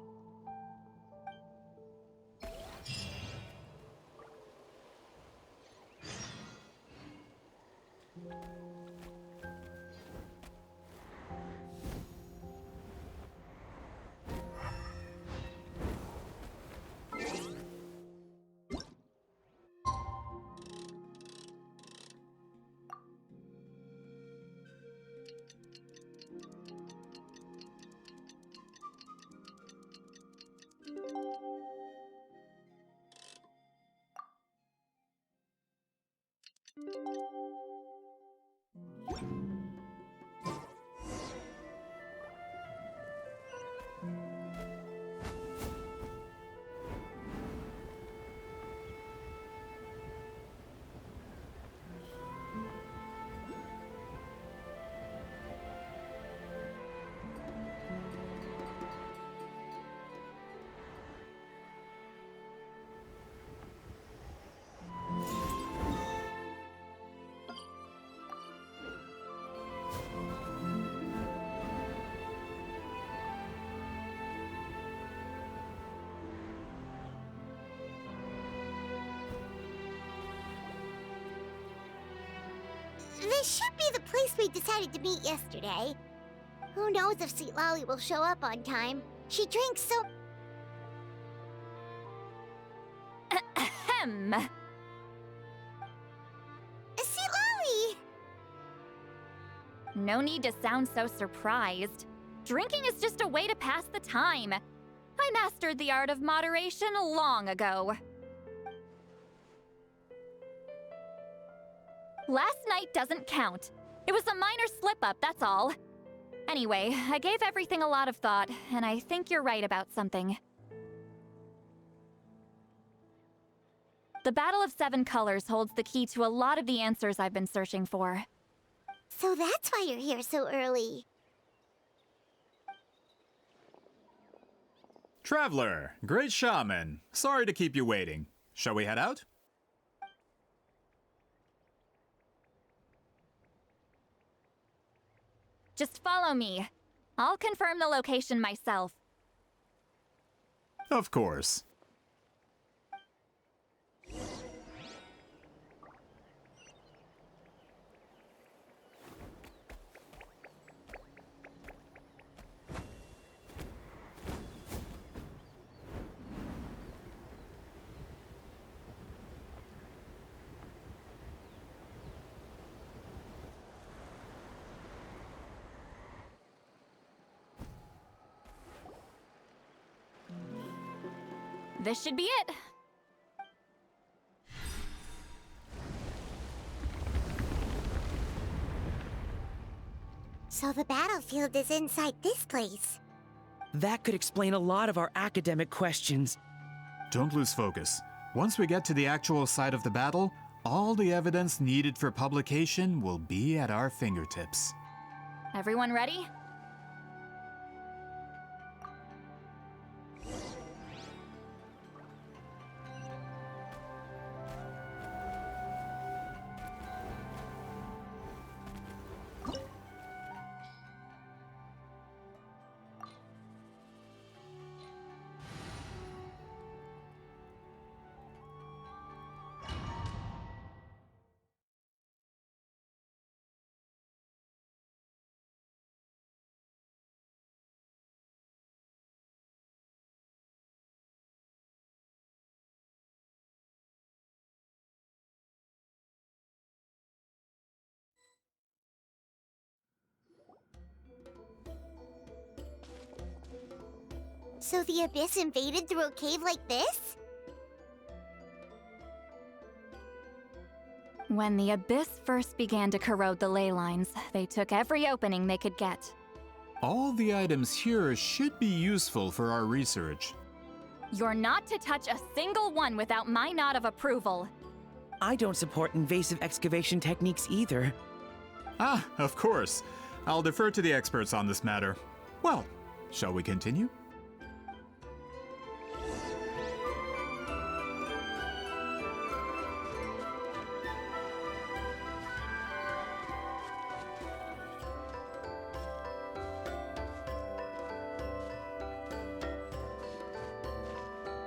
Speaker 1: This should be the place we decided to meet yesterday. Who knows if Sитлали will show up on time? She drinks so...
Speaker 2: Ahem.
Speaker 1: Sиtlali!
Speaker 2: No need to sound so surprised. Drinking is just a way to pass the time. I mastered the art of moderation long ago. Last night doesn't count. It was a minor slip-up, that's all. Anyway, I gave everything a lot of thought, and I think you're right about something. The Battle of Seven Colors holds the key to a lot of the answers I've been searching for.
Speaker 1: So that's why you're here so early.
Speaker 4: Traveler, great shaman. Sorry to keep you waiting. Shall we head out?
Speaker 2: Just follow me. I'll confirm the location myself.
Speaker 4: Of course.
Speaker 2: This should be it.
Speaker 1: So the battlefield is inside this place.
Speaker 6: That could explain a lot of our academic questions.
Speaker 4: Don't lose focus. Once we get to the actual site of the battle, all the evidence needed for publication will be at our fingertips.
Speaker 2: Everyone ready?
Speaker 1: So the Abyss invaded through a cave like this?
Speaker 2: When the Abyss first began to corrode the ley lines, they took every opening they could get.
Speaker 4: All the items here should be useful for our research.
Speaker 2: You're not to touch a single one without my nod of approval.
Speaker 6: I don't support invasive excavation techniques either.
Speaker 4: Ah, of course. I'll defer to the experts on this matter. Well, shall we continue?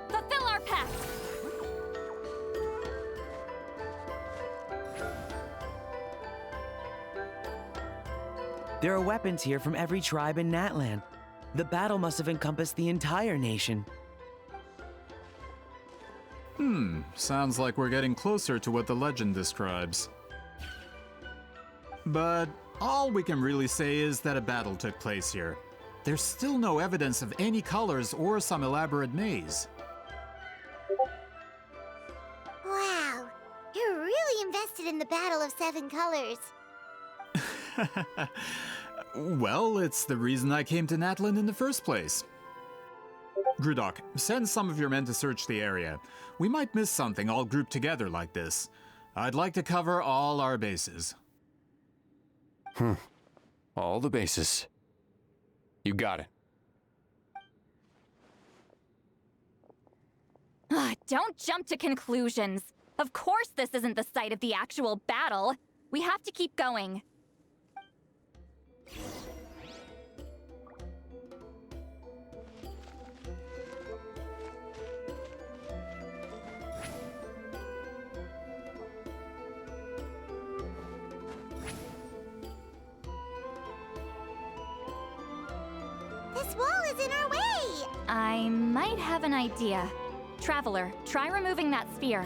Speaker 2: Fulfill our pact!
Speaker 6: There are weapons here from every tribe in Natlan. The battle must have encompassed the entire nation.
Speaker 4: Sounds like we're getting closer to what the legend describes. But all we can really say is that a battle took place here. There's still no evidence of any colors or some elaborate maze.
Speaker 1: Wow, you're really invested in the Battle of Seven Colors.
Speaker 4: Well, it's the reason I came to Natlan in the first place. Grudok, send some of your men to search the area. We might miss something all grouped together like this. I'd like to cover all our bases.
Speaker 5: All the bases. You got it.
Speaker 2: Don't jump to conclusions. Of course this isn't the site of the actual battle. We have to keep going.
Speaker 1: This wall is in our way!
Speaker 2: I might have an idea. Traveler, try removing that sphere.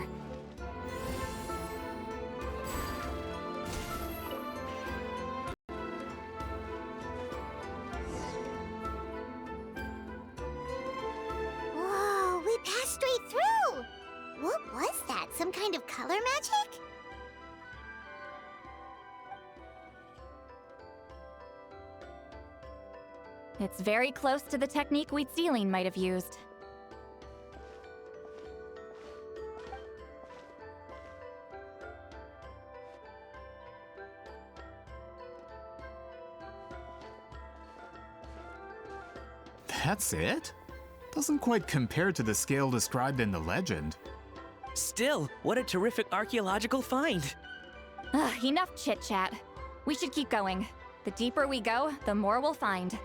Speaker 1: Whoa, we passed straight through! What was that? Some kind of color magic?
Speaker 2: It's very close to the technique Wheatsealing might have used.
Speaker 4: That's it? Doesn't quite compare to the scale described in the legend.
Speaker 6: Still, what a terrific archaeological find!
Speaker 2: Enough chit-chat. We should keep going. The deeper we go, the more we'll find.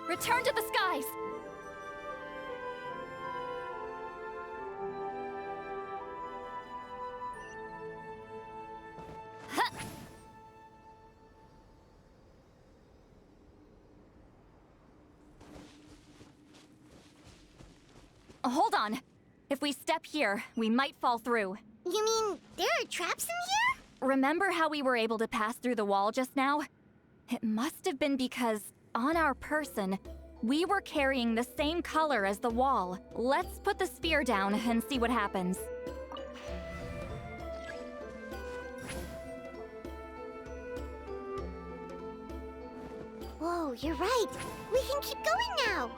Speaker 2: Return to the skies! Huh. Hold on. If we step here, we might fall through.
Speaker 1: You mean there are traps in here?
Speaker 2: Remember how we were able to pass through the wall just now? It must have been because, on our person, we were carrying the same color as the wall. Let's put the sphere down and see what happens.
Speaker 1: Whoa, you're right. We can keep going now.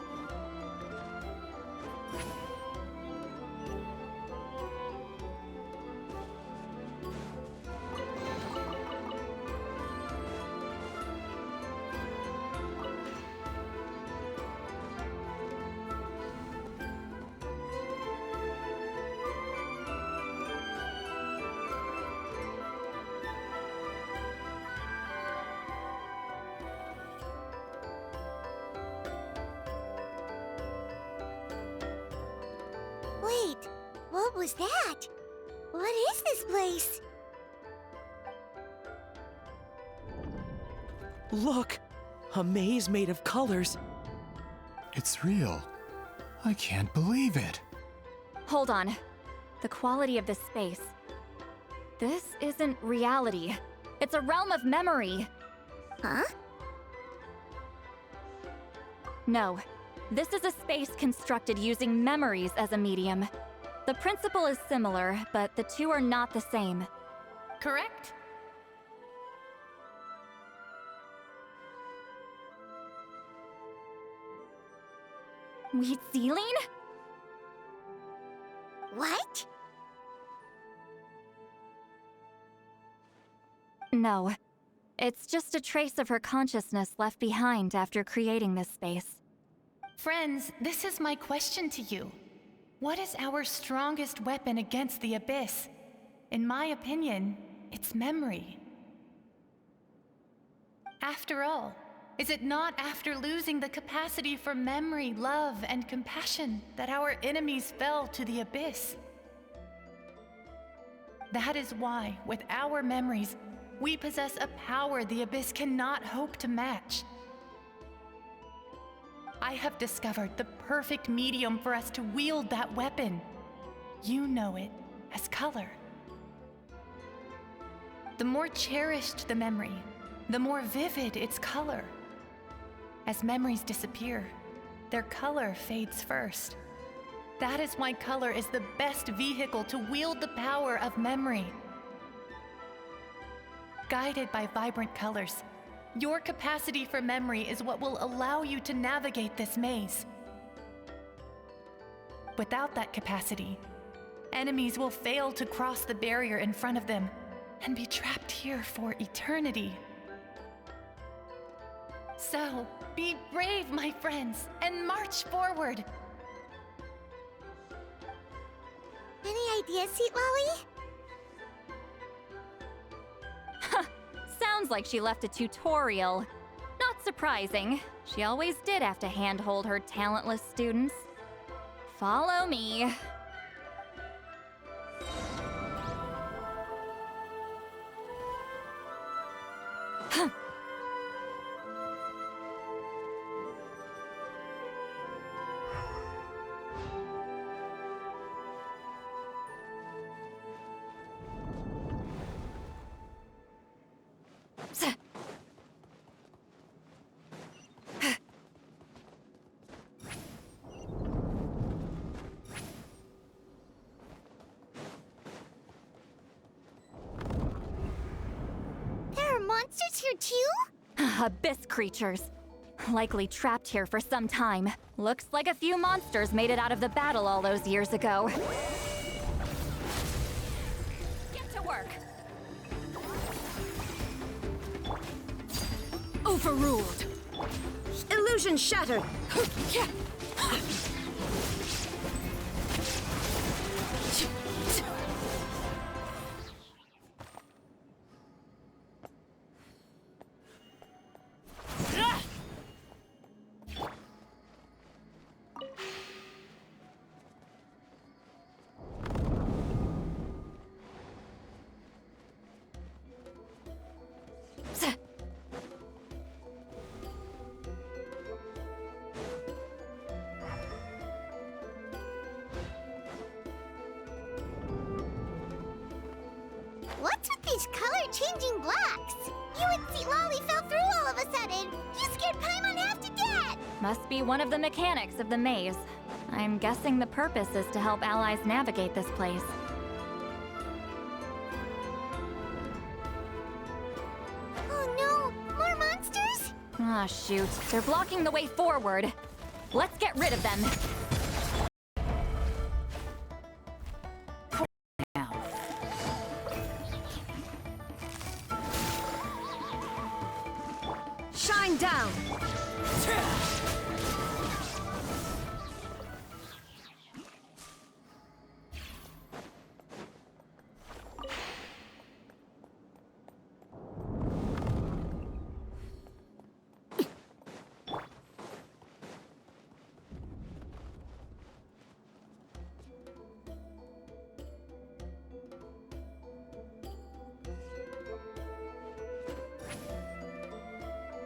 Speaker 1: Wait, what was that? What is this place?
Speaker 6: Look! A maze made of colors.
Speaker 4: It's real. I can't believe it.
Speaker 2: Hold on. The quality of this space. This isn't reality. It's a realm of memory.
Speaker 1: Huh?
Speaker 2: No. This is a space constructed using memories as a medium. The principle is similar, but the two are not the same.
Speaker 15: Correct?
Speaker 2: Wheat ceiling?
Speaker 1: What?
Speaker 2: No. It's just a trace of her consciousness left behind after creating this space.
Speaker 15: Friends, this is my question to you. What is our strongest weapon against the Abyss? In my opinion, it's memory. After all, is it not after losing the capacity for memory, love, and compassion that our enemies fell to the Abyss? That is why, with our memories, we possess a power the Abyss cannot hope to match. I have discovered the perfect medium for us to wield that weapon. You know it as color. The more cherished the memory, the more vivid its color. As memories disappear, their color fades first. That is why color is the best vehicle to wield the power of memory. Guided by vibrant colors, your capacity for memory is what will allow you to navigate this maze. Without that capacity, enemies will fail to cross the barrier in front of them and be trapped here for eternity. So, be brave, my friends, and march forward!
Speaker 1: Any ideas, Sитлали?
Speaker 2: Sounds like she left a tutorial. Not surprising. She always did have to handhold her talentless students. Follow me.
Speaker 1: Monsters here too?
Speaker 2: Abyss creatures. Likely trapped here for some time. Looks like a few monsters made it out of the battle all those years ago. Get to work!
Speaker 11: Overruled. Illusion shattered.
Speaker 1: What's with these color-changing blocks? You and Sитлали fell through all of a sudden. You scared Paimon half to death.
Speaker 2: Must be one of the mechanics of the maze. I'm guessing the purpose is to help allies navigate this place.
Speaker 1: Oh no, more monsters?
Speaker 2: Ah, shoot. They're blocking the way forward. Let's get rid of them.
Speaker 11: Shine down!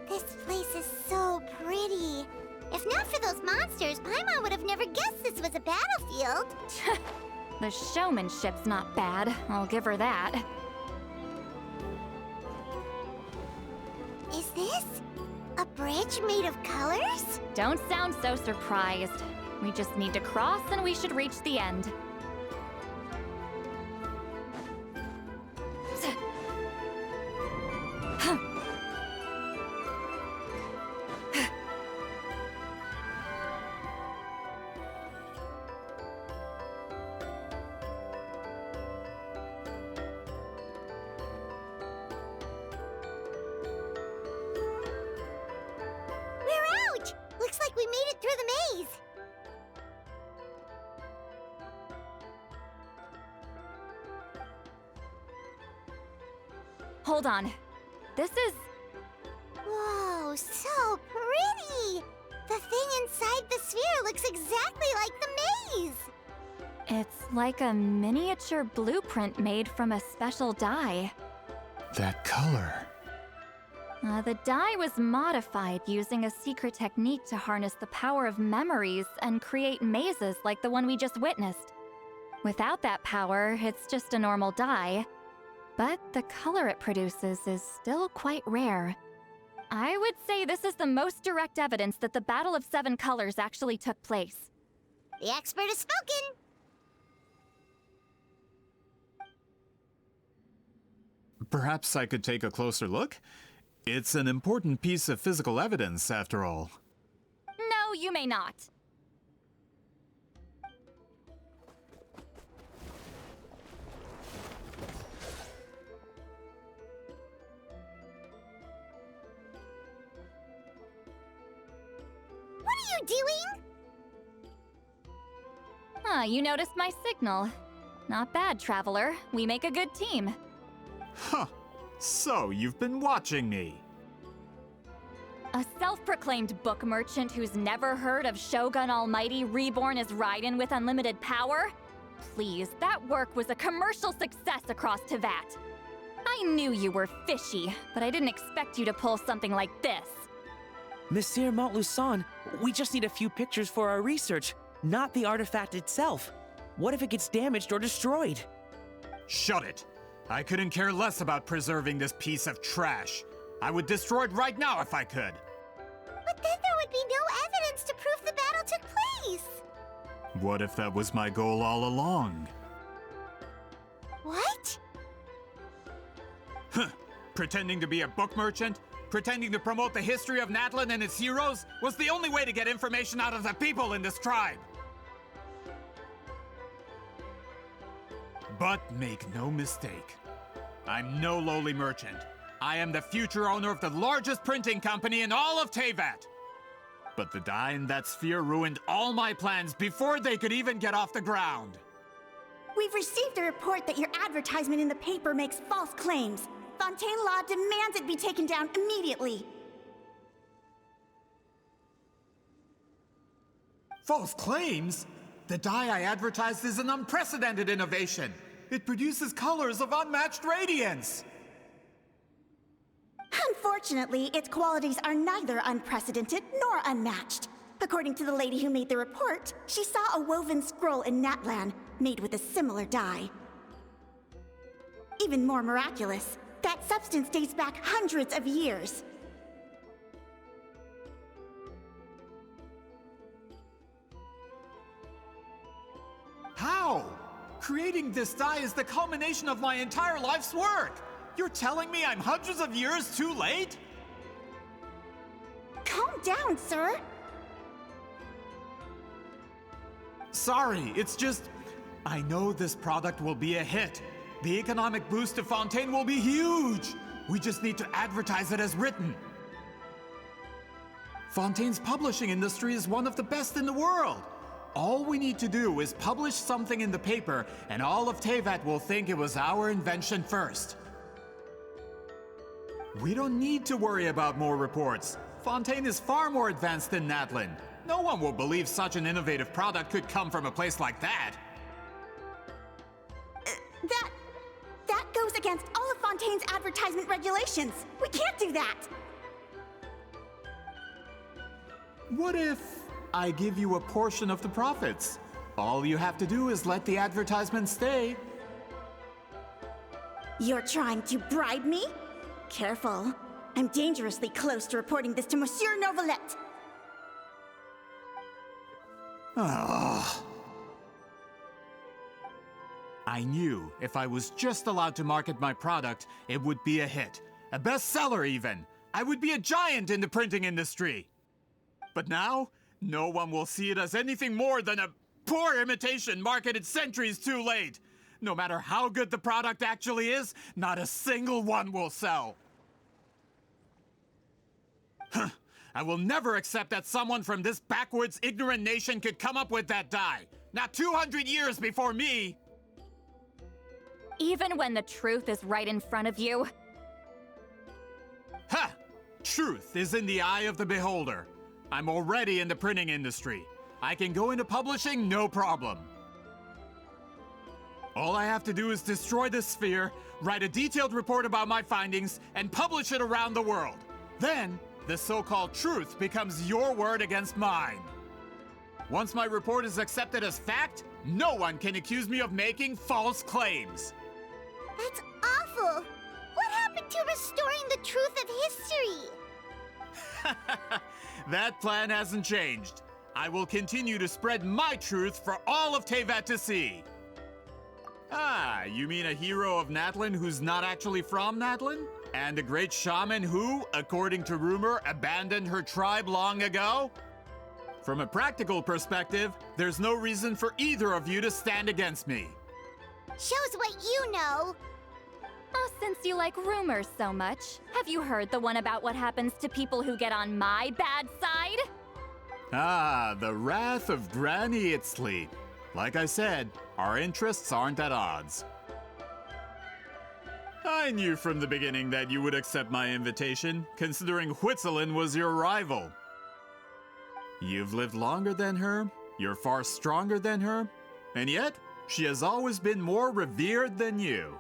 Speaker 1: This place is so pretty. If not for those monsters, Paimon would have never guessed this was a battlefield.
Speaker 2: The showmanship's not bad, I'll give her that.
Speaker 1: Is this a bridge made of colors?
Speaker 2: Don't sound so surprised. We just need to cross and we should reach the end.
Speaker 1: Looks like we made it through the maze.
Speaker 2: Hold on. This is...
Speaker 1: Whoa, so pretty! The thing inside the sphere looks exactly like the maze.
Speaker 2: It's like a miniature blueprint made from a special dye.
Speaker 4: That color.
Speaker 2: The dye was modified using a secret technique to harness the power of memories and create mazes like the one we just witnessed. Without that power, it's just a normal dye. But the color it produces is still quite rare. I would say this is the most direct evidence that the Battle of Seven Colors actually took place.
Speaker 1: The expert has spoken!
Speaker 4: Perhaps I could take a closer look? It's an important piece of physical evidence, after all.
Speaker 2: No, you may not.
Speaker 1: What are you doing?
Speaker 2: You noticed my signal. Not bad, Traveler. We make a good team.
Speaker 4: Huh. So, you've been watching me.
Speaker 2: A self-proclaimed book merchant who's never heard of Shogun Almighty reborn as Raiden with unlimited power? Please, that work was a commercial success across Teyvat. I knew you were fishy, but I didn't expect you to pull something like this.
Speaker 6: Monsieur Montluçon, we just need a few pictures for our research, not the artifact itself. What if it gets damaged or destroyed?
Speaker 4: Shut it! I couldn't care less about preserving this piece of trash. I would destroy it right now if I could.
Speaker 1: But then there would be no evidence to prove the battle took place.
Speaker 4: What if that was my goal all along?
Speaker 1: What?
Speaker 4: Huh. Pretending to be a book merchant, pretending to promote the history of Natlan and its heroes, was the only way to get information out of the people in this tribe. But make no mistake, I'm no lowly merchant. I am the future owner of the largest printing company in all of Teyvat. But the dye in that sphere ruined all my plans before they could even get off the ground.
Speaker 11: We've received a report that your advertisement in the paper makes false claims. Fontaine Law demands it be taken down immediately.
Speaker 4: False claims? The dye I advertised is an unprecedented innovation. It produces colors of unmatched radiance.
Speaker 11: Unfortunately, its qualities are neither unprecedented nor unmatched. According to the lady who made the report, she saw a woven scroll in Natlan made with a similar dye. Even more miraculous, that substance dates back hundreds of years.
Speaker 4: How? Creating this dye is the culmination of my entire life's work. You're telling me I'm hundreds of years too late?
Speaker 11: Calm down, sir.
Speaker 4: Sorry, it's just... I know this product will be a hit. The economic boost to Fontaine will be huge. We just need to advertise it as written. Fontaine's publishing industry is one of the best in the world. All we need to do is publish something in the paper, and all of Teyvat will think it was our invention first. We don't need to worry about more reports. Fontaine is far more advanced than Natlan. No one will believe such an innovative product could come from a place like that.
Speaker 11: That goes against all of Fontaine's advertisement regulations. We can't do that.
Speaker 4: What if I give you a portion of the profits? All you have to do is let the advertisement stay.
Speaker 11: You're trying to bribe me? Careful. I'm dangerously close to reporting this to Monsieur Novelette.
Speaker 4: Ah. I knew if I was just allowed to market my product, it would be a hit. A bestseller even. I would be a giant in the printing industry. But now, no one will see it as anything more than a poor imitation marketed centuries too late. No matter how good the product actually is, not a single one will sell. Huh. I will never accept that someone from this backwards, ignorant nation could come up with that dye. Not 200 years before me.
Speaker 2: Even when the truth is right in front of you?
Speaker 4: Ha! Truth is in the eye of the beholder. I'm already in the printing industry. I can go into publishing, no problem. All I have to do is destroy this sphere, write a detailed report about my findings, and publish it around the world. Then, the so-called truth becomes your word against mine. Once my report is accepted as fact, no one can accuse me of making false claims.
Speaker 1: That's awful. What happened to restoring the truth of history?
Speaker 4: That plan hasn't changed. I will continue to spread my truth for all of Teyvat to see. Ah, you mean a hero of Natlan who's not actually from Natlan? And a great shaman who, according to rumor, abandoned her tribe long ago? From a practical perspective, there's no reason for either of you to stand against me.
Speaker 1: Shows what you know.
Speaker 2: Oh, since you like rumors so much, have you heard the one about what happens to people who get on my bad side?
Speaker 4: Ah, the wrath of Granny Itzli. Like I said, our interests aren't at odds. I knew from the beginning that you would accept my invitation, considering Huitzilin was your rival. You've lived longer than her, you're far stronger than her, and yet, she has always been more revered than you.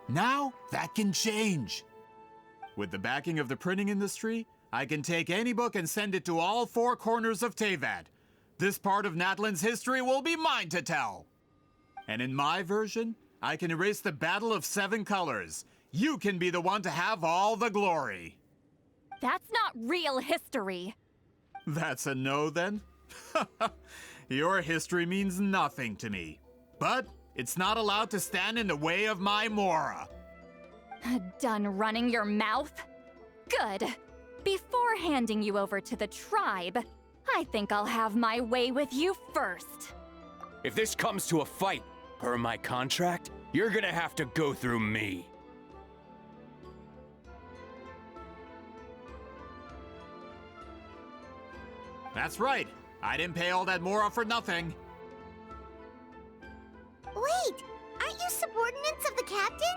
Speaker 4: Now, that can change. With the backing of the printing industry, I can take any book and send it to all four corners of Teyvat. This part of Natlan's history will be mine to tell. And in my version, I can erase the Battle of Seven Colors. You can be the one to have all the glory.
Speaker 2: That's not real history.
Speaker 4: That's a no, then? Your history means nothing to me. But it's not allowed to stand in the way of my Mora.
Speaker 2: Done running your mouth? Good. Before handing you over to the tribe, I think I'll have my way with you first.
Speaker 5: If this comes to a fight, per my contract, you're gonna have to go through me.
Speaker 4: That's right. I didn't pay all that Mora for nothing.
Speaker 1: Wait, aren't you subordinates of the captain?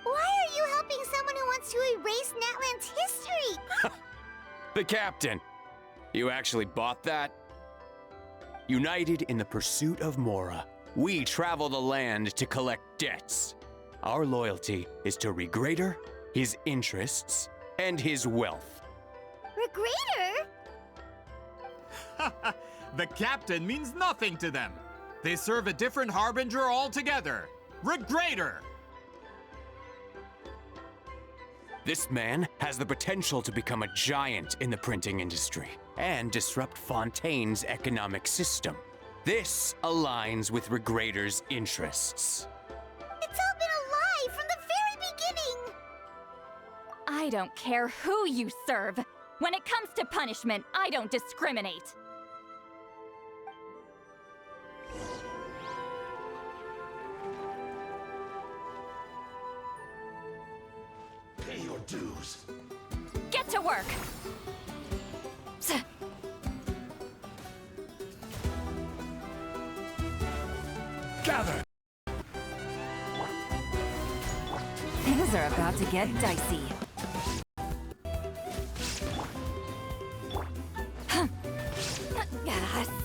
Speaker 1: Why are you helping someone who wants to erase Natlan's history?
Speaker 5: The captain. You actually bought that? United in the pursuit of Mora, we travel the land to collect debts. Our loyalty is to Regrader, his interests, and his wealth.
Speaker 1: Regrader?
Speaker 4: The captain means nothing to them. They serve a different harbinger altogether. Regrader!
Speaker 5: This man has the potential to become a giant in the printing industry and disrupt Fontaine's economic system. This aligns with Regrader's interests.
Speaker 1: It's all been a lie from the very beginning!
Speaker 2: I don't care who you serve. When it comes to punishment, I don't discriminate.
Speaker 16: Pay your dues.
Speaker 2: Get to work!
Speaker 9: Gather!
Speaker 2: Things are about to get dicey.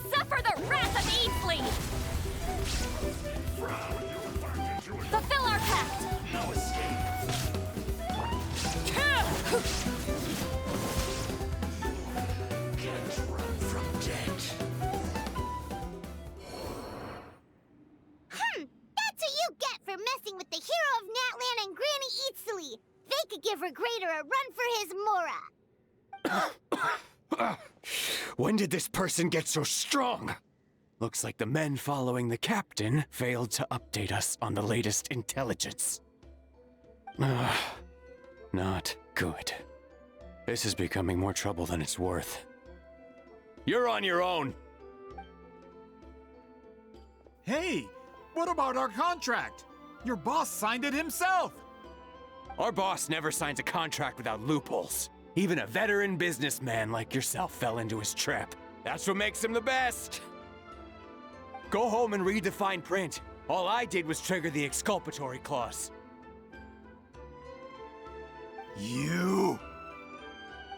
Speaker 2: Suffer the wrath of Easley! Fulfill our pact!
Speaker 16: No escape. Can't run from
Speaker 1: ever greater a run for his Mora.
Speaker 5: When did this person get so strong? Looks like the men following the captain failed to update us on the latest intelligence. Not good. This is becoming more trouble than it's worth. You're on your own!
Speaker 4: Hey, what about our contract? Your boss signed it himself!
Speaker 5: Our boss never signs a contract without loopholes. Even a veteran businessman like yourself fell into his trap. That's what makes him the best! Go home and read the fine print. All I did was trigger the exculpatory clause.
Speaker 4: You!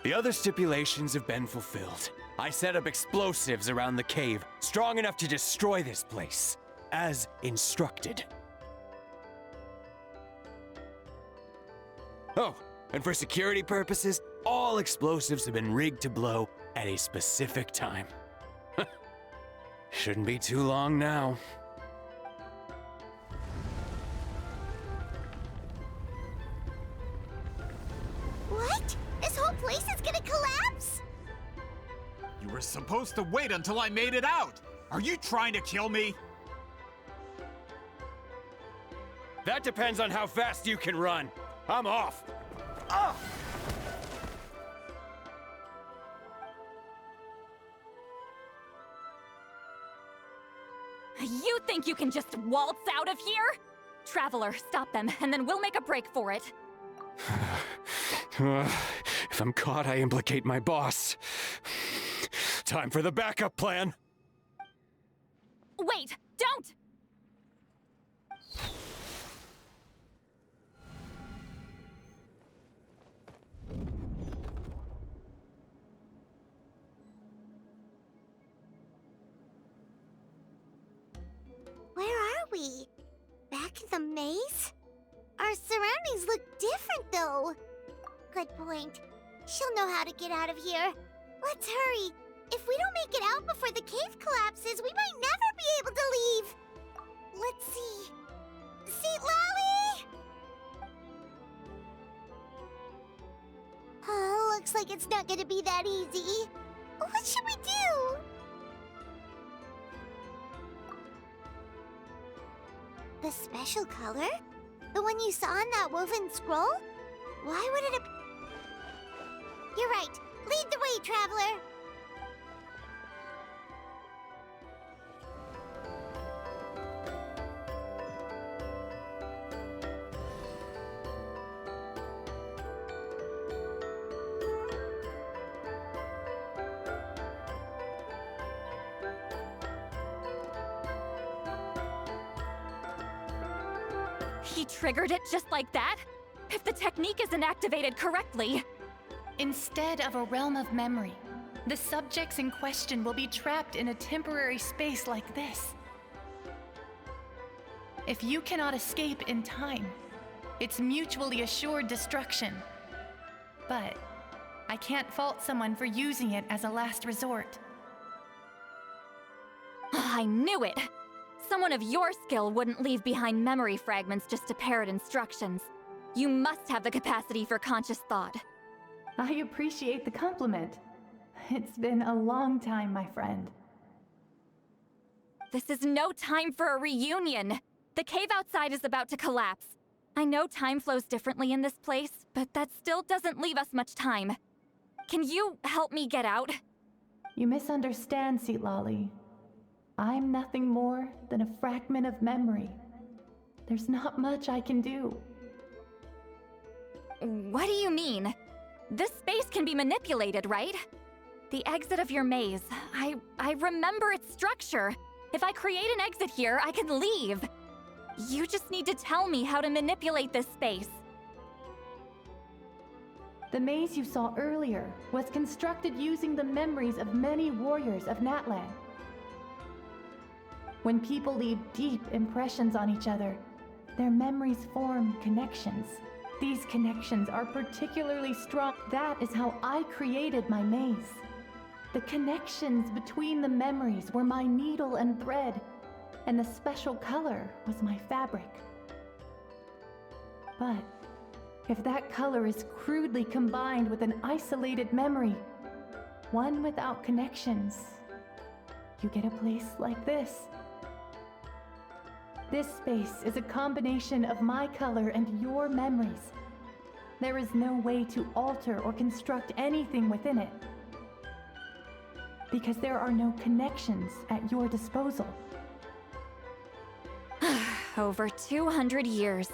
Speaker 5: The other stipulations have been fulfilled. I set up explosives around the cave, strong enough to destroy this place, as instructed. Oh, and for security purposes, all explosives have been rigged to blow at a specific time. Shouldn't be too long now.
Speaker 1: What? This whole place is gonna collapse?
Speaker 4: You were supposed to wait until I made it out! Are you trying to kill me?
Speaker 5: That depends on how fast you can run. I'm off. Ah!
Speaker 2: You think you can just waltz out of here? Traveler, stop them, and then we'll make a break for it.
Speaker 5: If I'm caught, I implicate my boss. Time for the backup plan.
Speaker 2: Wait, don't!
Speaker 1: Where are we? Back in the maze? Our surroundings look different, though. Good point. She'll know how to get out of here. Let's hurry. If we don't make it out before the cave collapses, we might never be able to leave. Let's see. Sитлали! Oh, looks like it's not gonna be that easy. What should we do? The special color? The one you saw in that woven scroll? Why would it You're right. Lead the way, traveler.
Speaker 2: He triggered it just like that? If the technique isn't activated correctly...
Speaker 15: Instead of a realm of memory, the subjects in question will be trapped in a temporary space like this. If you cannot escape in time, it's mutually assured destruction. But I can't fault someone for using it as a last resort.
Speaker 2: I knew it! Someone of your skill wouldn't leave behind memory fragments just to parrot instructions. You must have the capacity for conscious thought.
Speaker 15: I appreciate the compliment. It's been a long time, my friend.
Speaker 2: This is no time for a reunion. The cave outside is about to collapse. I know time flows differently in this place, but that still doesn't leave us much time. Can you help me get out?
Speaker 15: You misunderstand, Sитлали. I'm nothing more than a fragment of memory. There's not much I can do.
Speaker 2: What do you mean? This space can be manipulated, right? The exit of your maze. I remember its structure. If I create an exit here, I can leave. You just need to tell me how to manipulate this space.
Speaker 15: The maze you saw earlier was constructed using the memories of many warriors of Natlan. When people leave deep impressions on each other, their memories form connections. These connections are particularly strong. That is how I created my maze. The connections between the memories were my needle and thread, and the special color was my fabric. But If that color is crudely combined with an isolated memory, one without connections, you get a place like this. This space is a combination of my color and your memories. There is no way to alter or construct anything within it, because there are no connections at your disposal.
Speaker 2: Over 200 years,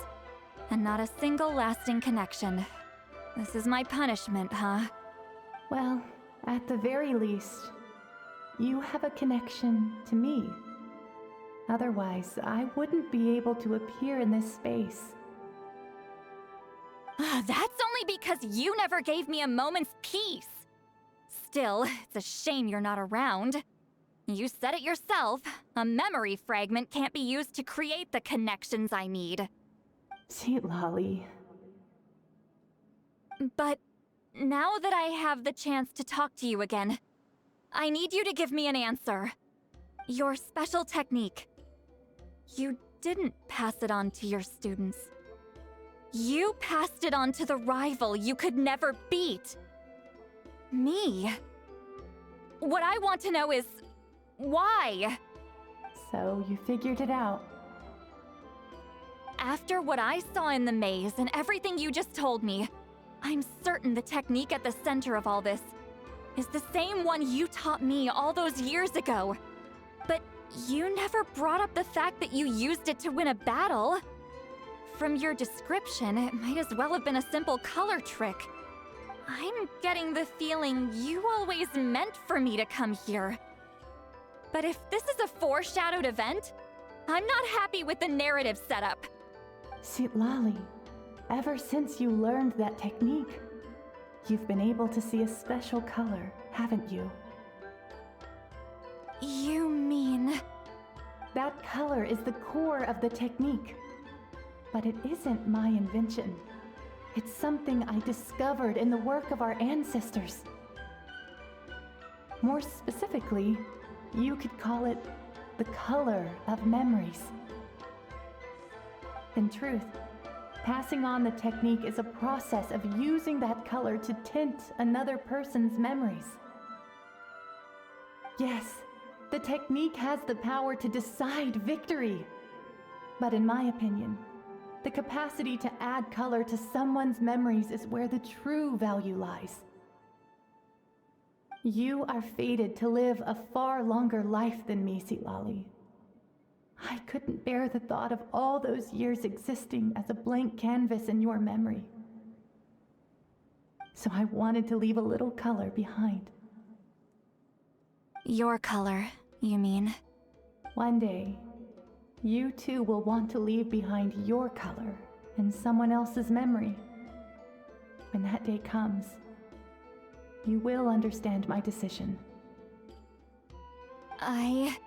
Speaker 2: and not a single lasting connection. This is my punishment, huh?
Speaker 15: Well, at the very least, you have a connection to me. Otherwise, I wouldn't be able to appear in this space.
Speaker 2: That's only because you never gave me a moment's peace. Still, it's a shame you're not around. You said it yourself. A memory fragment can't be used to create the connections I need.
Speaker 15: Sитлали.
Speaker 2: But now that I have the chance to talk to you again, I need you to give me an answer. Your special technique. You didn't pass it on to your students. You passed it on to the rival you could never beat. Me. What I want to know is, why?
Speaker 15: So you figured it out.
Speaker 2: After what I saw in the maze and everything you just told me, I'm certain the technique at the center of all this is the same one you taught me all those years ago. But you never brought up the fact that you used it to win a battle. From your description, it might as well have been a simple color trick. I'm getting the feeling you always meant for me to come here. But if this is a foreshadowed event, I'm not happy with the narrative setup.
Speaker 15: Sитлали, ever since you learned that technique, you've been able to see a special color, haven't you?
Speaker 2: You mean...
Speaker 15: That color is the core of the technique. But it isn't my invention. It's something I discovered in the work of our ancestors. More specifically, you could call it the color of memories. In truth, passing on the technique is a process of using that color to tint another person's memories. Yes, the technique has the power to decide victory. But in my opinion, the capacity to add color to someone's memories is where the true value lies. You are fated to live a far longer life than me, Sитлали. I couldn't bear the thought of all those years existing as a blank canvas in your memory. So I wanted to leave a little color behind.
Speaker 2: Your color, you mean?
Speaker 15: One day, you too will want to leave behind your color in someone else's memory. When that day comes, you will understand my decision.
Speaker 2: I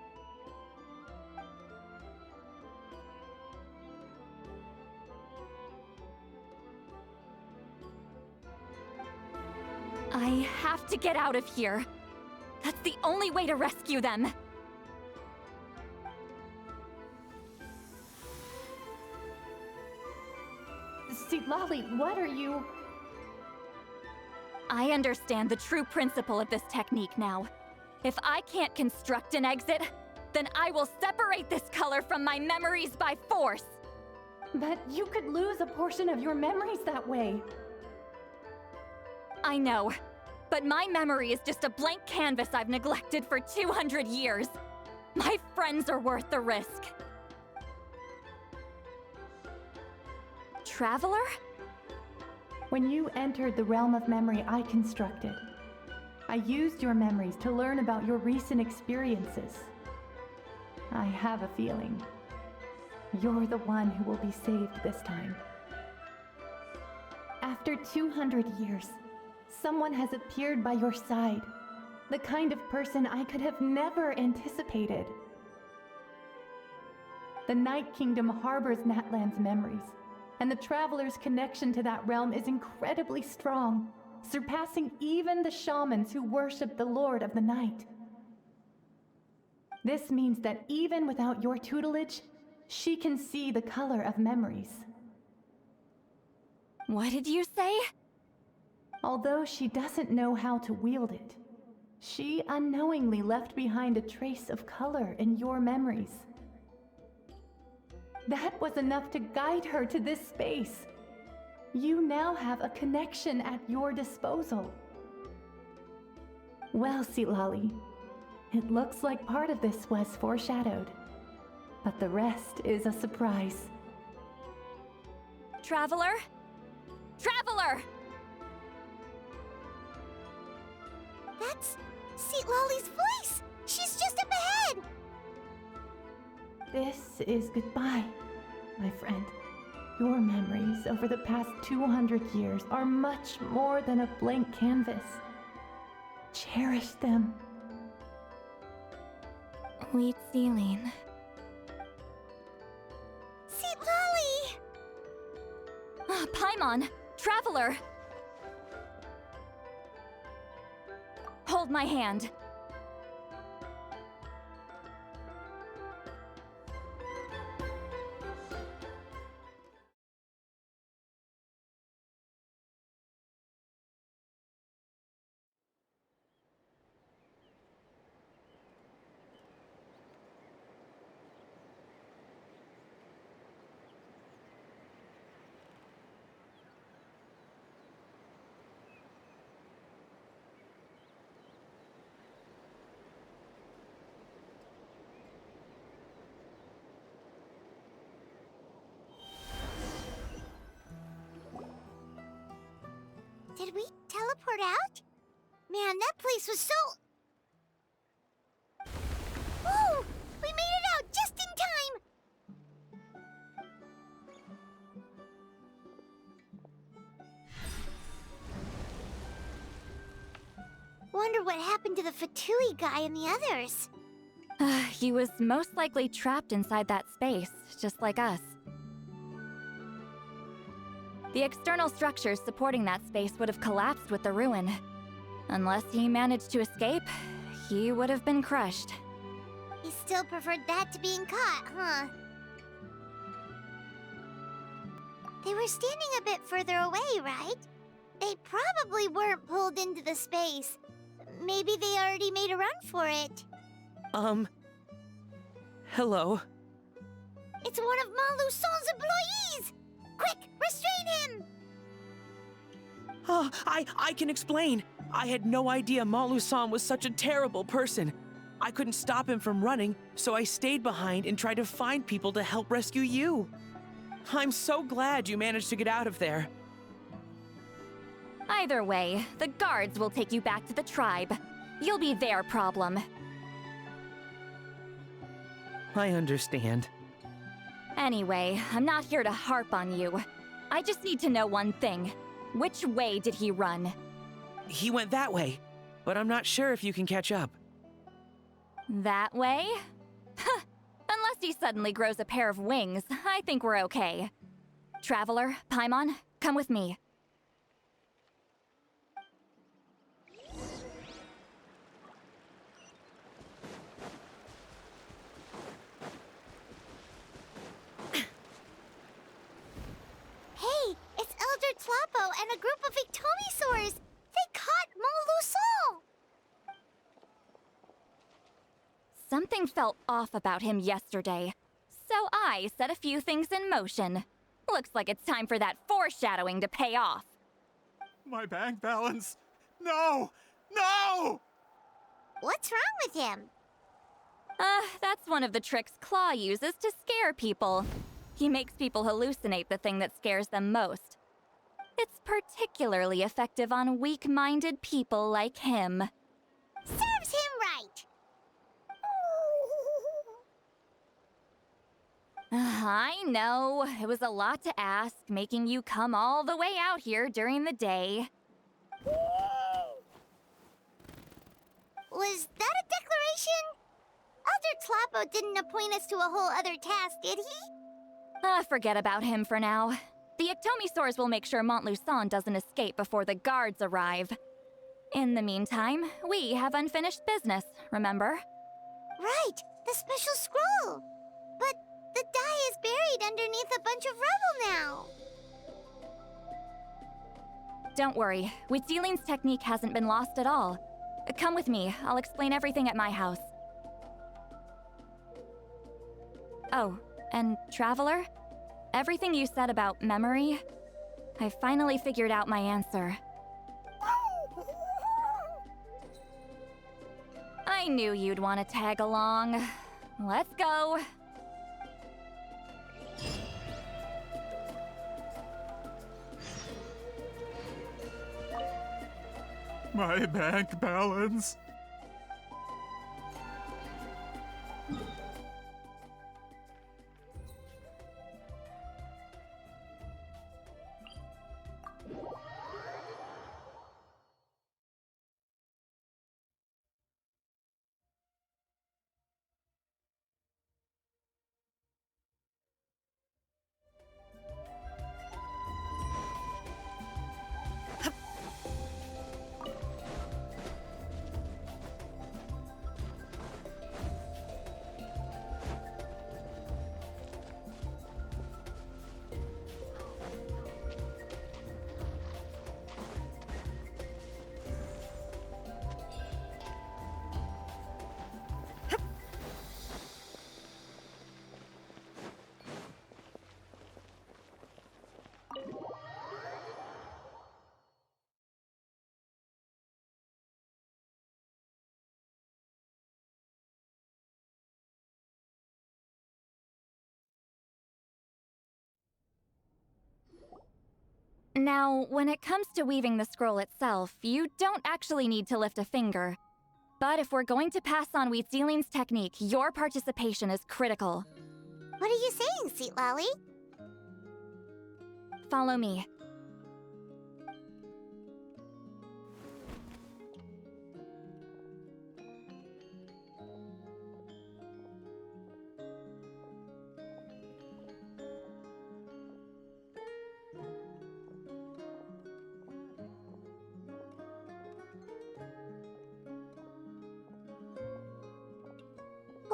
Speaker 2: have to get out of here. That's the only way to rescue them.
Speaker 15: Sитлали, what are you...
Speaker 2: I understand the true principle of this technique now. If I can't construct an exit, then I will separate this color from my memories by force.
Speaker 15: But you could lose a portion of your memories that way.
Speaker 2: I know, but my memory is just a blank canvas I've neglected for 200 years. My friends are worth the risk. Traveler?
Speaker 15: When you entered the realm of memory I constructed, I used your memories to learn about your recent experiences. I have a feeling you're the one who will be saved this time. After 200 years, someone has appeared by your side, the kind of person I could have never anticipated. The Night Kingdom harbors Natlan's memories, and the Traveler's connection to that realm is incredibly strong, surpassing even the shamans who worship the Lord of the Night. This means that even without your tutelage, she can see the color of memories.
Speaker 2: What did you say?
Speaker 15: Although she doesn't know how to wield it, she unknowingly left behind a trace of color in your memories. That was enough to guide her to this space. You now have a connection at your disposal. Well, Sitlali, it looks like part of this was foreshadowed, but the rest is a surprise.
Speaker 2: Traveler? Traveler!
Speaker 1: That's Sitlali's voice! She's just up ahead!
Speaker 15: This is goodbye, my friend. Your memories over the past 200 years are much more than a blank canvas. Cherish them.
Speaker 2: Wheat ceiling.
Speaker 1: Sitlali!
Speaker 2: Paimon! Traveler! Hold my hand.
Speaker 1: Did we teleport out? Man, that place was so... Whoa! We made it out just in time! Wonder what happened to the Fatui guy and the others.
Speaker 2: He was most likely trapped inside that space, just like us. The external structures supporting that space would have collapsed with the ruin. Unless he managed to escape, he would have been crushed.
Speaker 1: He still preferred that to being caught, huh? They were standing a bit further away, right? They probably weren't pulled into the space. Maybe they already made a run for it.
Speaker 6: Hello?
Speaker 1: It's one of Maluson's employees! Quick, restrain him!
Speaker 6: Oh, I can explain. I had no idea Malu-san was such a terrible person. I couldn't stop him from running, so I stayed behind and tried to find people to help rescue you. I'm so glad you managed to get out of there.
Speaker 2: Either way, the guards will take you back to the tribe. You'll be their problem.
Speaker 6: I understand.
Speaker 2: Anyway, I'm not here to harp on you. I just need to know one thing. Which way did he run?
Speaker 6: He went that way, but I'm not sure if you can catch up.
Speaker 2: That way? Unless he suddenly grows a pair of wings, I think we're okay. Traveler, Paimon, come with me.
Speaker 1: Hey, it's Elder Tlapo and a group of Victomisaurs! They caught Maluson!
Speaker 2: Something felt off about him yesterday, so I set a few things in motion. Looks like it's time for that foreshadowing to pay off.
Speaker 4: My bank balance! No! No!
Speaker 1: What's wrong with him?
Speaker 2: That's one of the tricks Claw uses to scare people. He makes people hallucinate the thing that scares them most. It's particularly effective on weak-minded people like him.
Speaker 1: Serves him right!
Speaker 2: I know, it was a lot to ask, making you come all the way out here during the day.
Speaker 1: Was that a declaration? Elder Tlapo didn't appoint us to a whole other task, did he?
Speaker 2: Forget about him for now. The Ectomisaurs will make sure Montluçon doesn't escape before the guards arrive. In the meantime, we have unfinished business, remember?
Speaker 1: Right, the special scroll. But the die is buried underneath a bunch of rubble now.
Speaker 2: Don't worry, Witzeline's technique hasn't been lost at all. Come with me, I'll explain everything at my house. Oh, and Traveler? Everything you said about memory, I finally figured out my answer. I knew you'd want to tag along. Let's go.
Speaker 4: My bank balance.
Speaker 2: Now, when it comes to weaving the scroll itself, you don't actually need to lift a finger. But if we're going to pass on Witzeline's technique, your participation is critical.
Speaker 1: What are you saying, Sietlali?
Speaker 2: Follow me.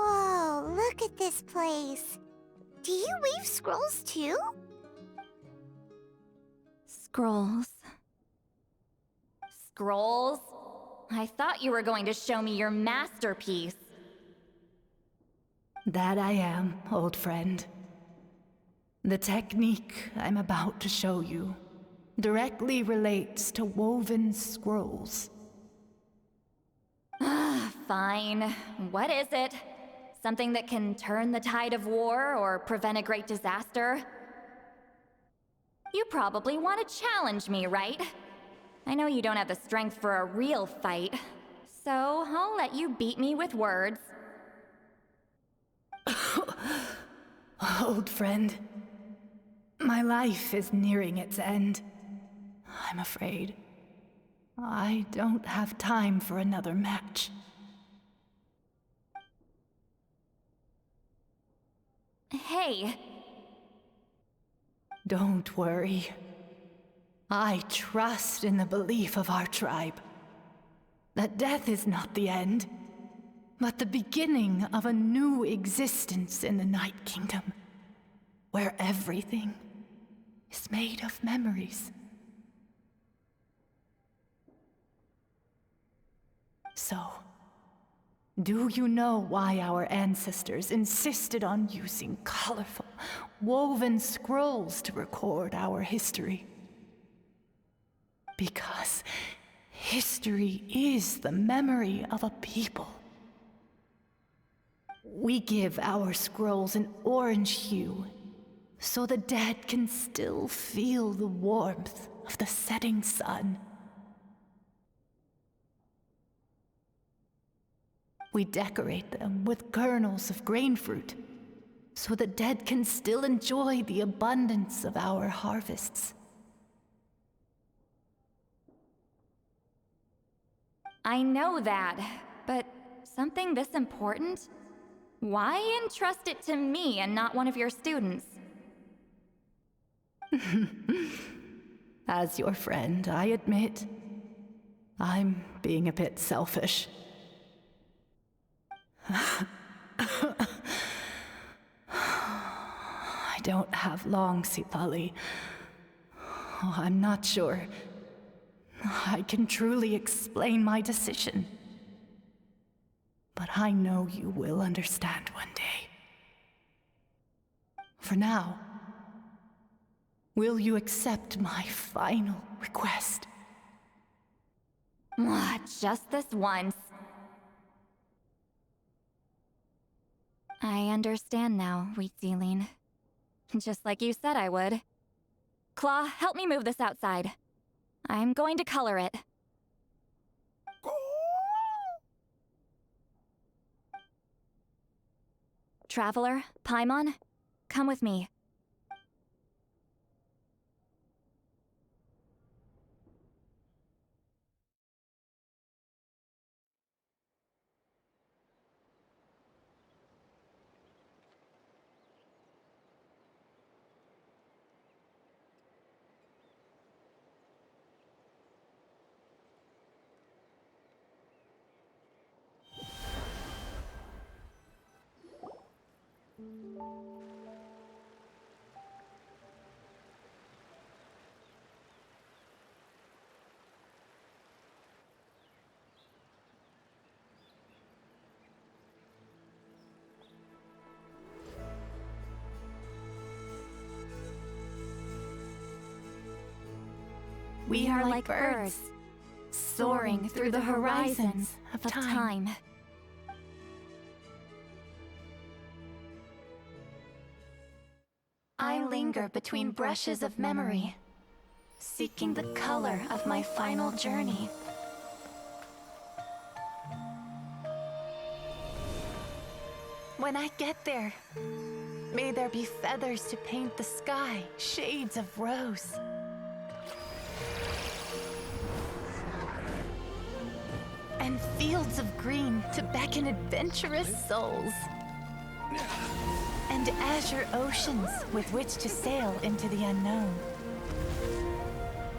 Speaker 1: Whoa, look at this place. Do you weave scrolls too?
Speaker 2: Scrolls. Scrolls? I thought you were going to show me your masterpiece.
Speaker 15: That I am, old friend. The technique I'm about to show you directly relates to woven scrolls.
Speaker 2: Fine. What is it? Something that can turn the tide of war or prevent a great disaster? You probably want to challenge me, right? I know you don't have the strength for a real fight, so I'll let you beat me with words.
Speaker 15: Old friend, my life is nearing its end. I'm afraid I don't have time for another match.
Speaker 2: Hey.
Speaker 15: Don't worry. I trust in the belief of our tribe that death is not the end, but the beginning of a new existence in the Night Kingdom, where everything is made of memories. So, do you know why our ancestors insisted on using colorful, woven scrolls to record our history? Because history is the memory of a people. We give our scrolls an orange hue, so the dead can still feel the warmth of the setting sun. We decorate them with kernels of grain fruit, so the dead can still enjoy the abundance of our harvests.
Speaker 2: I know that, but something this important? Why entrust it to me and not one of your students?
Speaker 15: As your friend, I admit, I'm being a bit selfish. I don't have long, Sitali. Oh, I'm not sure I can truly explain my decision. But I know you will understand one day. For now, will you accept my final request?
Speaker 2: Just this once. I understand now, Wheat Sealing. Just like you said I would. Claw, help me move this outside. I'm going to color it. Traveler, Paimon, come with me.
Speaker 15: We are like birds, soaring through the horizons of time. I linger between brushes of memory, seeking the color of my final journey. When I get there, may there be feathers to paint the sky, shades of rose. And fields of green to beckon adventurous souls. And azure oceans with which to sail into the unknown.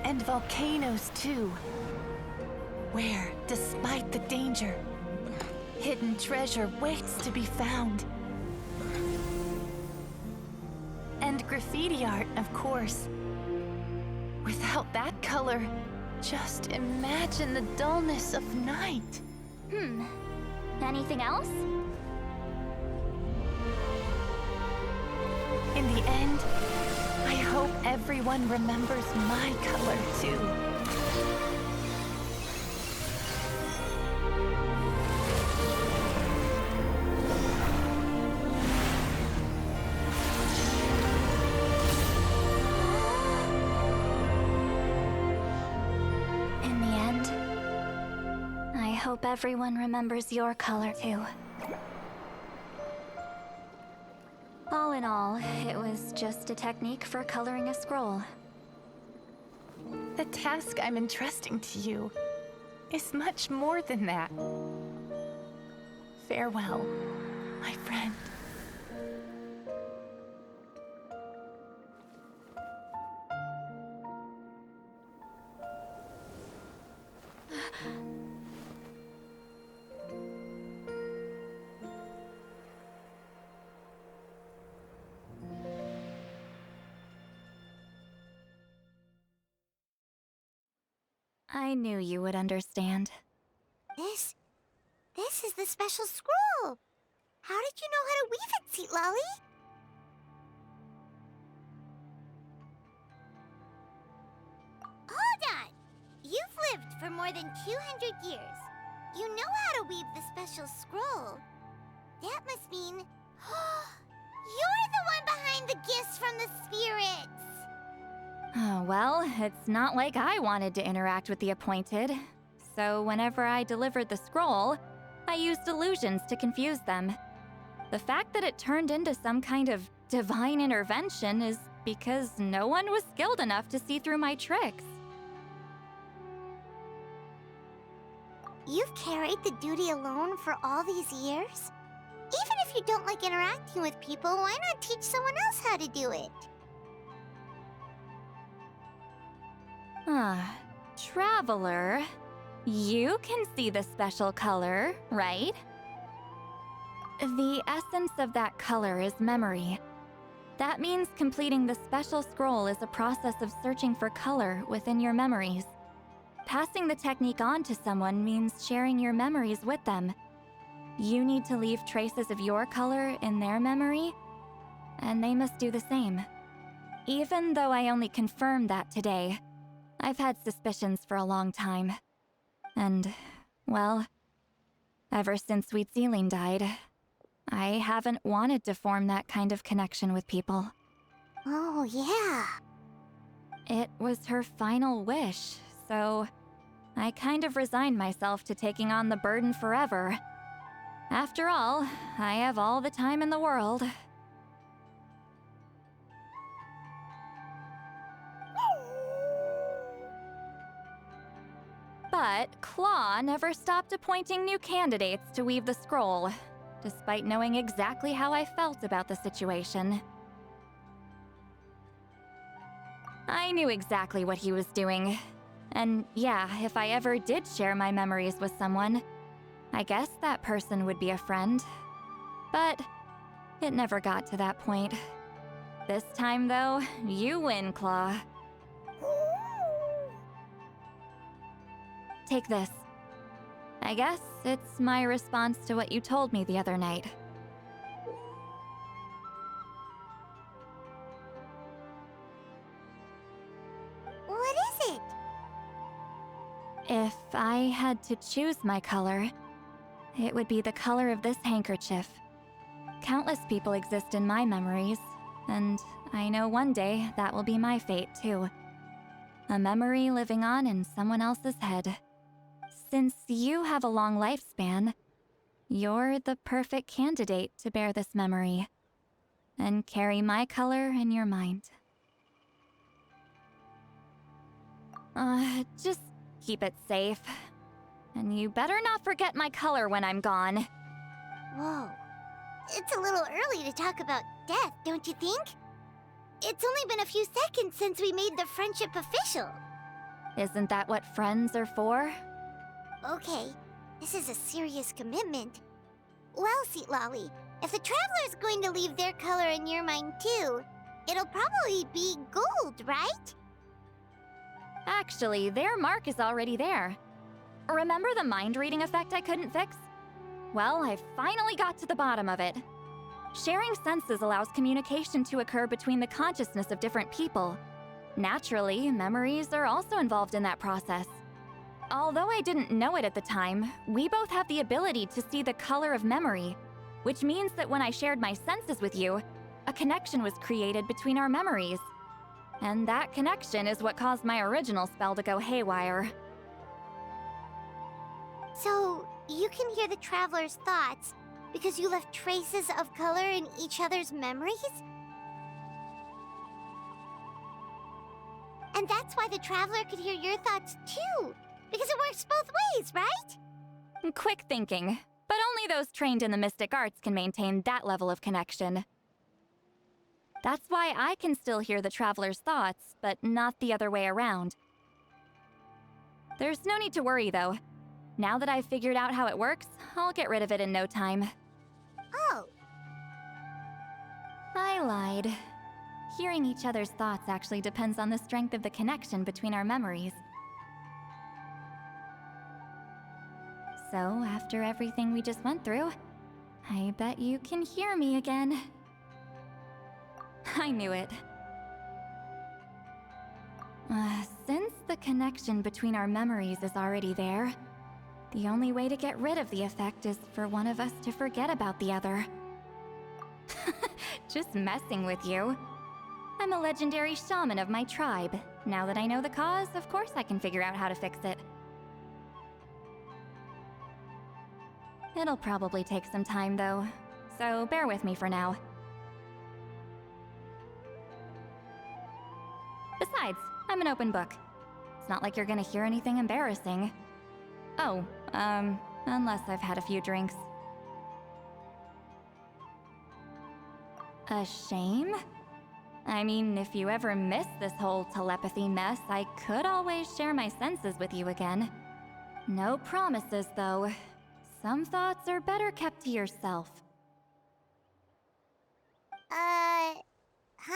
Speaker 15: And volcanoes too, where, despite the danger, hidden treasure waits to be found. And graffiti art, of course. Without that color, just imagine the dullness of night.
Speaker 2: Anything else?
Speaker 15: In the end, I hope everyone remembers my color too.
Speaker 2: In the end, I hope everyone remembers your color too. All in all, it was just a technique for coloring a scroll.
Speaker 15: The task I'm entrusting to you is much more than that. Farewell, my friend.
Speaker 2: I knew you would understand.
Speaker 1: This is the special scroll. How did you know how to weave it, Sитлали? Hold on! You've lived for more than 200 years. You know how to weave the special scroll. That must mean... you're the one behind the gifts from the spirits!
Speaker 2: Oh, well, it's not like I wanted to interact with the appointed. So whenever I delivered the scroll, I used illusions to confuse them. The fact that it turned into some kind of divine intervention is because no one was skilled enough to see through my tricks.
Speaker 1: You've carried the duty alone for all these years? Even if you don't like interacting with people, why not teach someone else how to do it?
Speaker 2: Traveler, you can see the special color, right? The essence of that color is memory. That means completing the special scroll is a process of searching for color within your memories. passing the technique on to someone means sharing your memories with them. You need to leave traces of your color in their memory, and they must do the same. Even though I only confirmed that today, I've had suspicions for a long time. And, well, ever since Sweet Sealing died, I haven't wanted to form that kind of connection with people.
Speaker 1: Oh, yeah.
Speaker 2: It was her final wish, so I kind of resigned myself to taking on the burden forever. After all, I have all the time in the world. But Claw never stopped appointing new candidates to weave the scroll, despite knowing exactly how I felt about the situation. I knew exactly what he was doing. And yeah, if I ever did share my memories with someone, I guess that person would be a friend. But it never got to that point. This time, though, you win, Claw. Take this. I guess it's my response to what you told me the other night.
Speaker 1: What is it?
Speaker 2: If I had to choose my color, it would be the color of this handkerchief. Countless people exist in my memories, and I know one day that will be my fate too. A memory living on in someone else's head. Since you have a long lifespan, you're the perfect candidate to bear this memory and carry my color in your mind. Just keep it safe. And you better not forget my color when I'm gone.
Speaker 1: Whoa. It's a little early to talk about death, don't you think? It's only been a few seconds since we made the friendship official.
Speaker 2: Isn't that what friends are for?
Speaker 1: Okay, this is a serious commitment. Well, Sittlali, if the Traveler's going to leave their color in your mind too, it'll probably be gold, right?
Speaker 2: Actually, their mark is already there. Remember the mind-reading effect I couldn't fix? Well, I finally got to the bottom of it. Sharing senses allows communication to occur between the consciousness of different people. Naturally, memories are also involved in that process. Although I didn't know it at the time, we both have the ability to see the color of memory, which means that when I shared my senses with you, a connection was created between our memories. And that connection is what caused my original spell to go haywire.
Speaker 1: So, you can hear the Traveler's thoughts because you left traces of color in each other's memories? And that's why the Traveler could hear your thoughts too, because it works both ways, right?
Speaker 2: Quick thinking, but only those trained in the mystic arts can maintain that level of connection. That's why I can still hear the Traveler's thoughts, but not the other way around. There's no need to worry, though. Now that I've figured out how it works, I'll get rid of it in no time.
Speaker 1: Oh.
Speaker 2: I lied. Hearing each other's thoughts actually depends on the strength of the connection between our memories. So, after everything we just went through, I bet you can hear me again. I knew it. Since the connection between our memories is already there, the only way to get rid of the effect is for one of us to forget about the other. Just messing with you. I'm a legendary shaman of my tribe. Now that I know the cause, of course I can figure out how to fix it. It'll probably take some time, though, so bear with me for now. Besides, I'm an open book. It's not like you're gonna hear anything embarrassing. Oh, unless I've had a few drinks. A shame? I mean, if you ever miss this whole telepathy mess, I could always share my senses with you again. No promises, though. Some thoughts are better kept to yourself.
Speaker 1: Huh?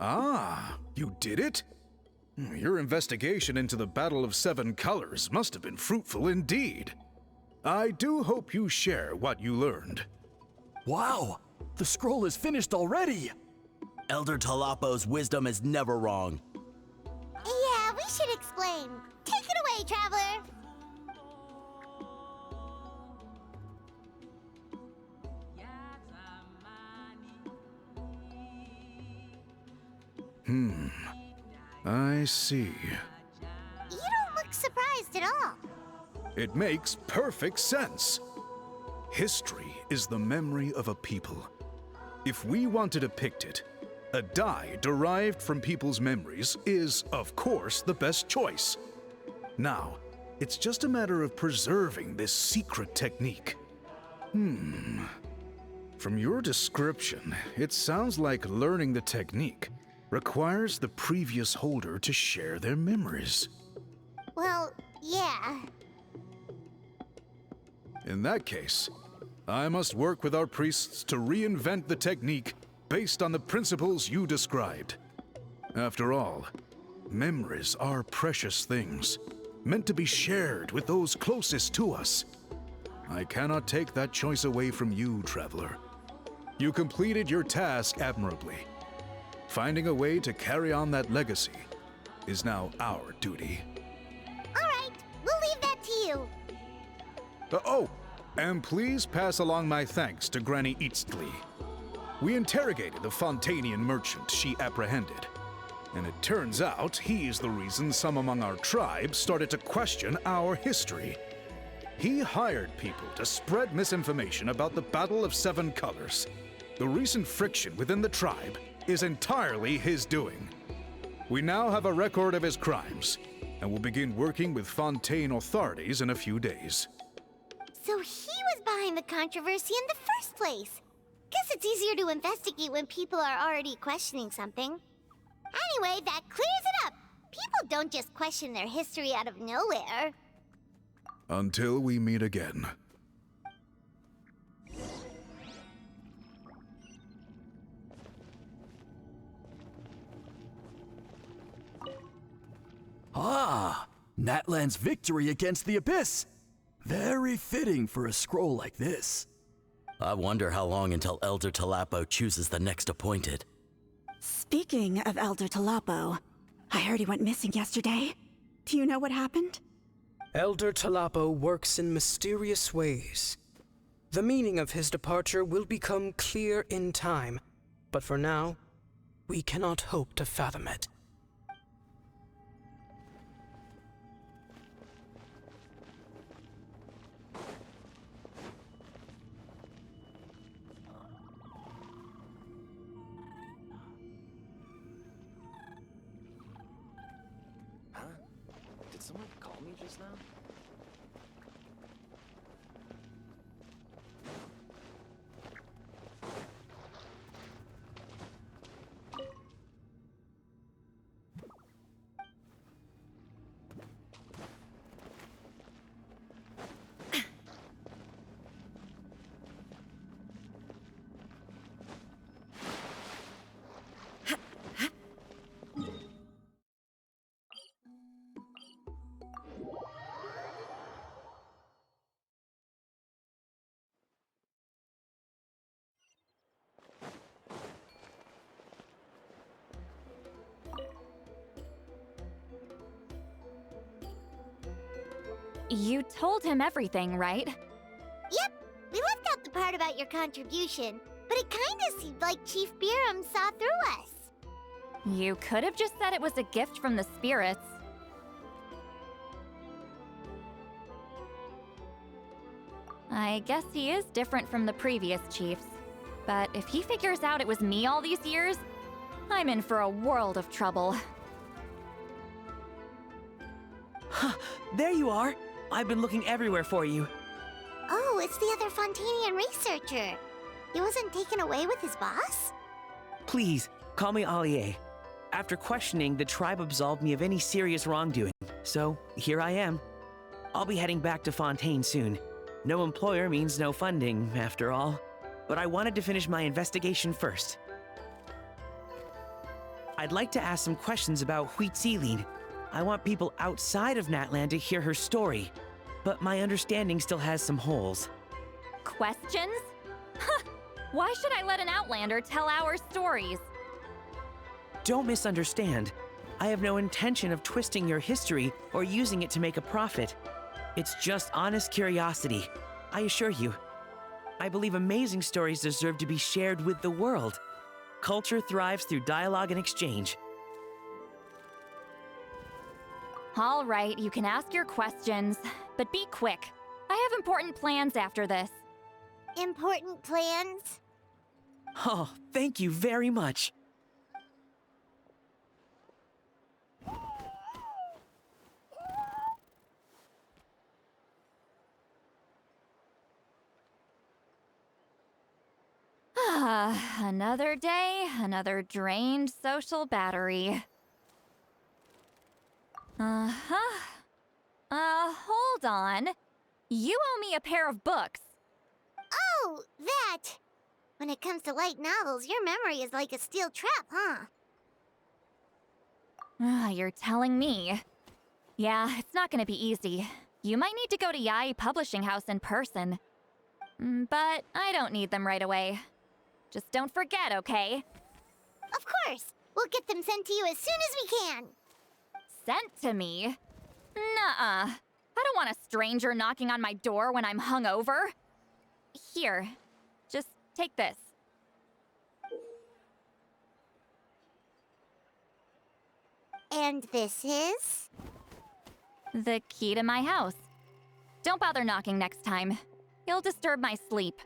Speaker 13: Ah, you did it? Your investigation into the Battle of Seven Colors must have been fruitful indeed. I do hope you share what you learned.
Speaker 9: Wow! The scroll is finished already!
Speaker 10: Elder Talapo's wisdom is never wrong.
Speaker 1: Yeah, we should explain. Take it away, Traveler!
Speaker 13: I see.
Speaker 1: You don't look surprised at all.
Speaker 13: It makes perfect sense. History is the memory of a people. If we want to depict it, a dye derived from people's memories is, of course, the best choice. Now, it's just a matter of preserving this secret technique. From your description, it sounds like learning the technique requires the previous holder to share their memories.
Speaker 1: Well, yeah.
Speaker 13: In that case, I must work with our priests to reinvent the technique based on the principles you described. After all, memories are precious things, meant to be shared with those closest to us. I cannot take that choice away from you, Traveler. You completed your task admirably. Finding a way to carry on that legacy is now our duty.
Speaker 1: All right, we'll leave that to you.
Speaker 13: And please pass along my thanks to Granny Eastly. We interrogated the Fontanian merchant she apprehended, and it turns out he's the reason some among our tribe started to question our history. He hired people to spread misinformation about the Battle of Seven Colors. The recent friction within the tribe is entirely his doing. We now have a record of his crimes, and will begin working with Fontaine authorities in a few days.
Speaker 1: So he was behind the controversy in the first place. Guess it's easier to investigate when people are already questioning something. Anyway, that clears it up. People don't just question their history out of nowhere.
Speaker 13: Until we meet again.
Speaker 9: Ah! Natlan's victory against the Abyss! Very fitting for a scroll like this.
Speaker 10: I wonder how long until Elder Talapo chooses the next appointed.
Speaker 11: Speaking of Elder Talapo, I heard he went missing yesterday. Do you know what happened?
Speaker 12: Elder Talapo works in mysterious ways. The meaning of his departure will become clear in time, but for now, we cannot hope to fathom it.
Speaker 8: Did someone call me just now?
Speaker 2: You told him everything, right?
Speaker 1: Yep, we left out the part about your contribution, but it kinda seemed like Chief Biram saw through us.
Speaker 2: You could have just said it was a gift from the spirits. I guess he is different from the previous chiefs. But if he figures out it was me all these years, I'm in for a world of trouble.
Speaker 6: There you are! I've been looking everywhere for you.
Speaker 1: Oh, it's the other Fontanian researcher. He wasn't taken away with his boss?
Speaker 6: Please, call me Allier. After questioning, the tribe absolved me of any serious wrongdoing. So, here I am. I'll be heading back to Fontaine soon. No employer means no funding, after all. But I wanted to finish my investigation first. I'd like to ask some questions about Huitziling. I want people outside of Natland to hear her story, but my understanding still has some holes.
Speaker 2: Questions? Huh! Why should I let an Outlander tell our stories?
Speaker 6: Don't misunderstand. I have no intention of twisting your history or using it to make a profit. It's just honest curiosity, I assure you. I believe amazing stories deserve to be shared with the world. Culture thrives through dialogue and exchange.
Speaker 2: All right, you can ask your questions, but be quick. I have important plans after this.
Speaker 1: Important plans?
Speaker 6: Oh, thank you very much.
Speaker 2: Another day, another drained social battery. Hold on. You owe me a pair of books.
Speaker 1: Oh, that! When it comes to light novels, your memory is like a steel trap, huh?
Speaker 2: You're telling me. Yeah, it's not gonna be easy. You might need to go to Yai Publishing House in person. But I don't need them right away. Just don't forget, okay?
Speaker 1: Of course! We'll get them sent to you as soon as we can!
Speaker 2: Sent to me? Nuh-uh. I don't want a stranger knocking on my door when I'm hungover. Here, just take this.
Speaker 1: And this is?
Speaker 2: The key to my house. Don't bother knocking next time. You'll disturb my sleep.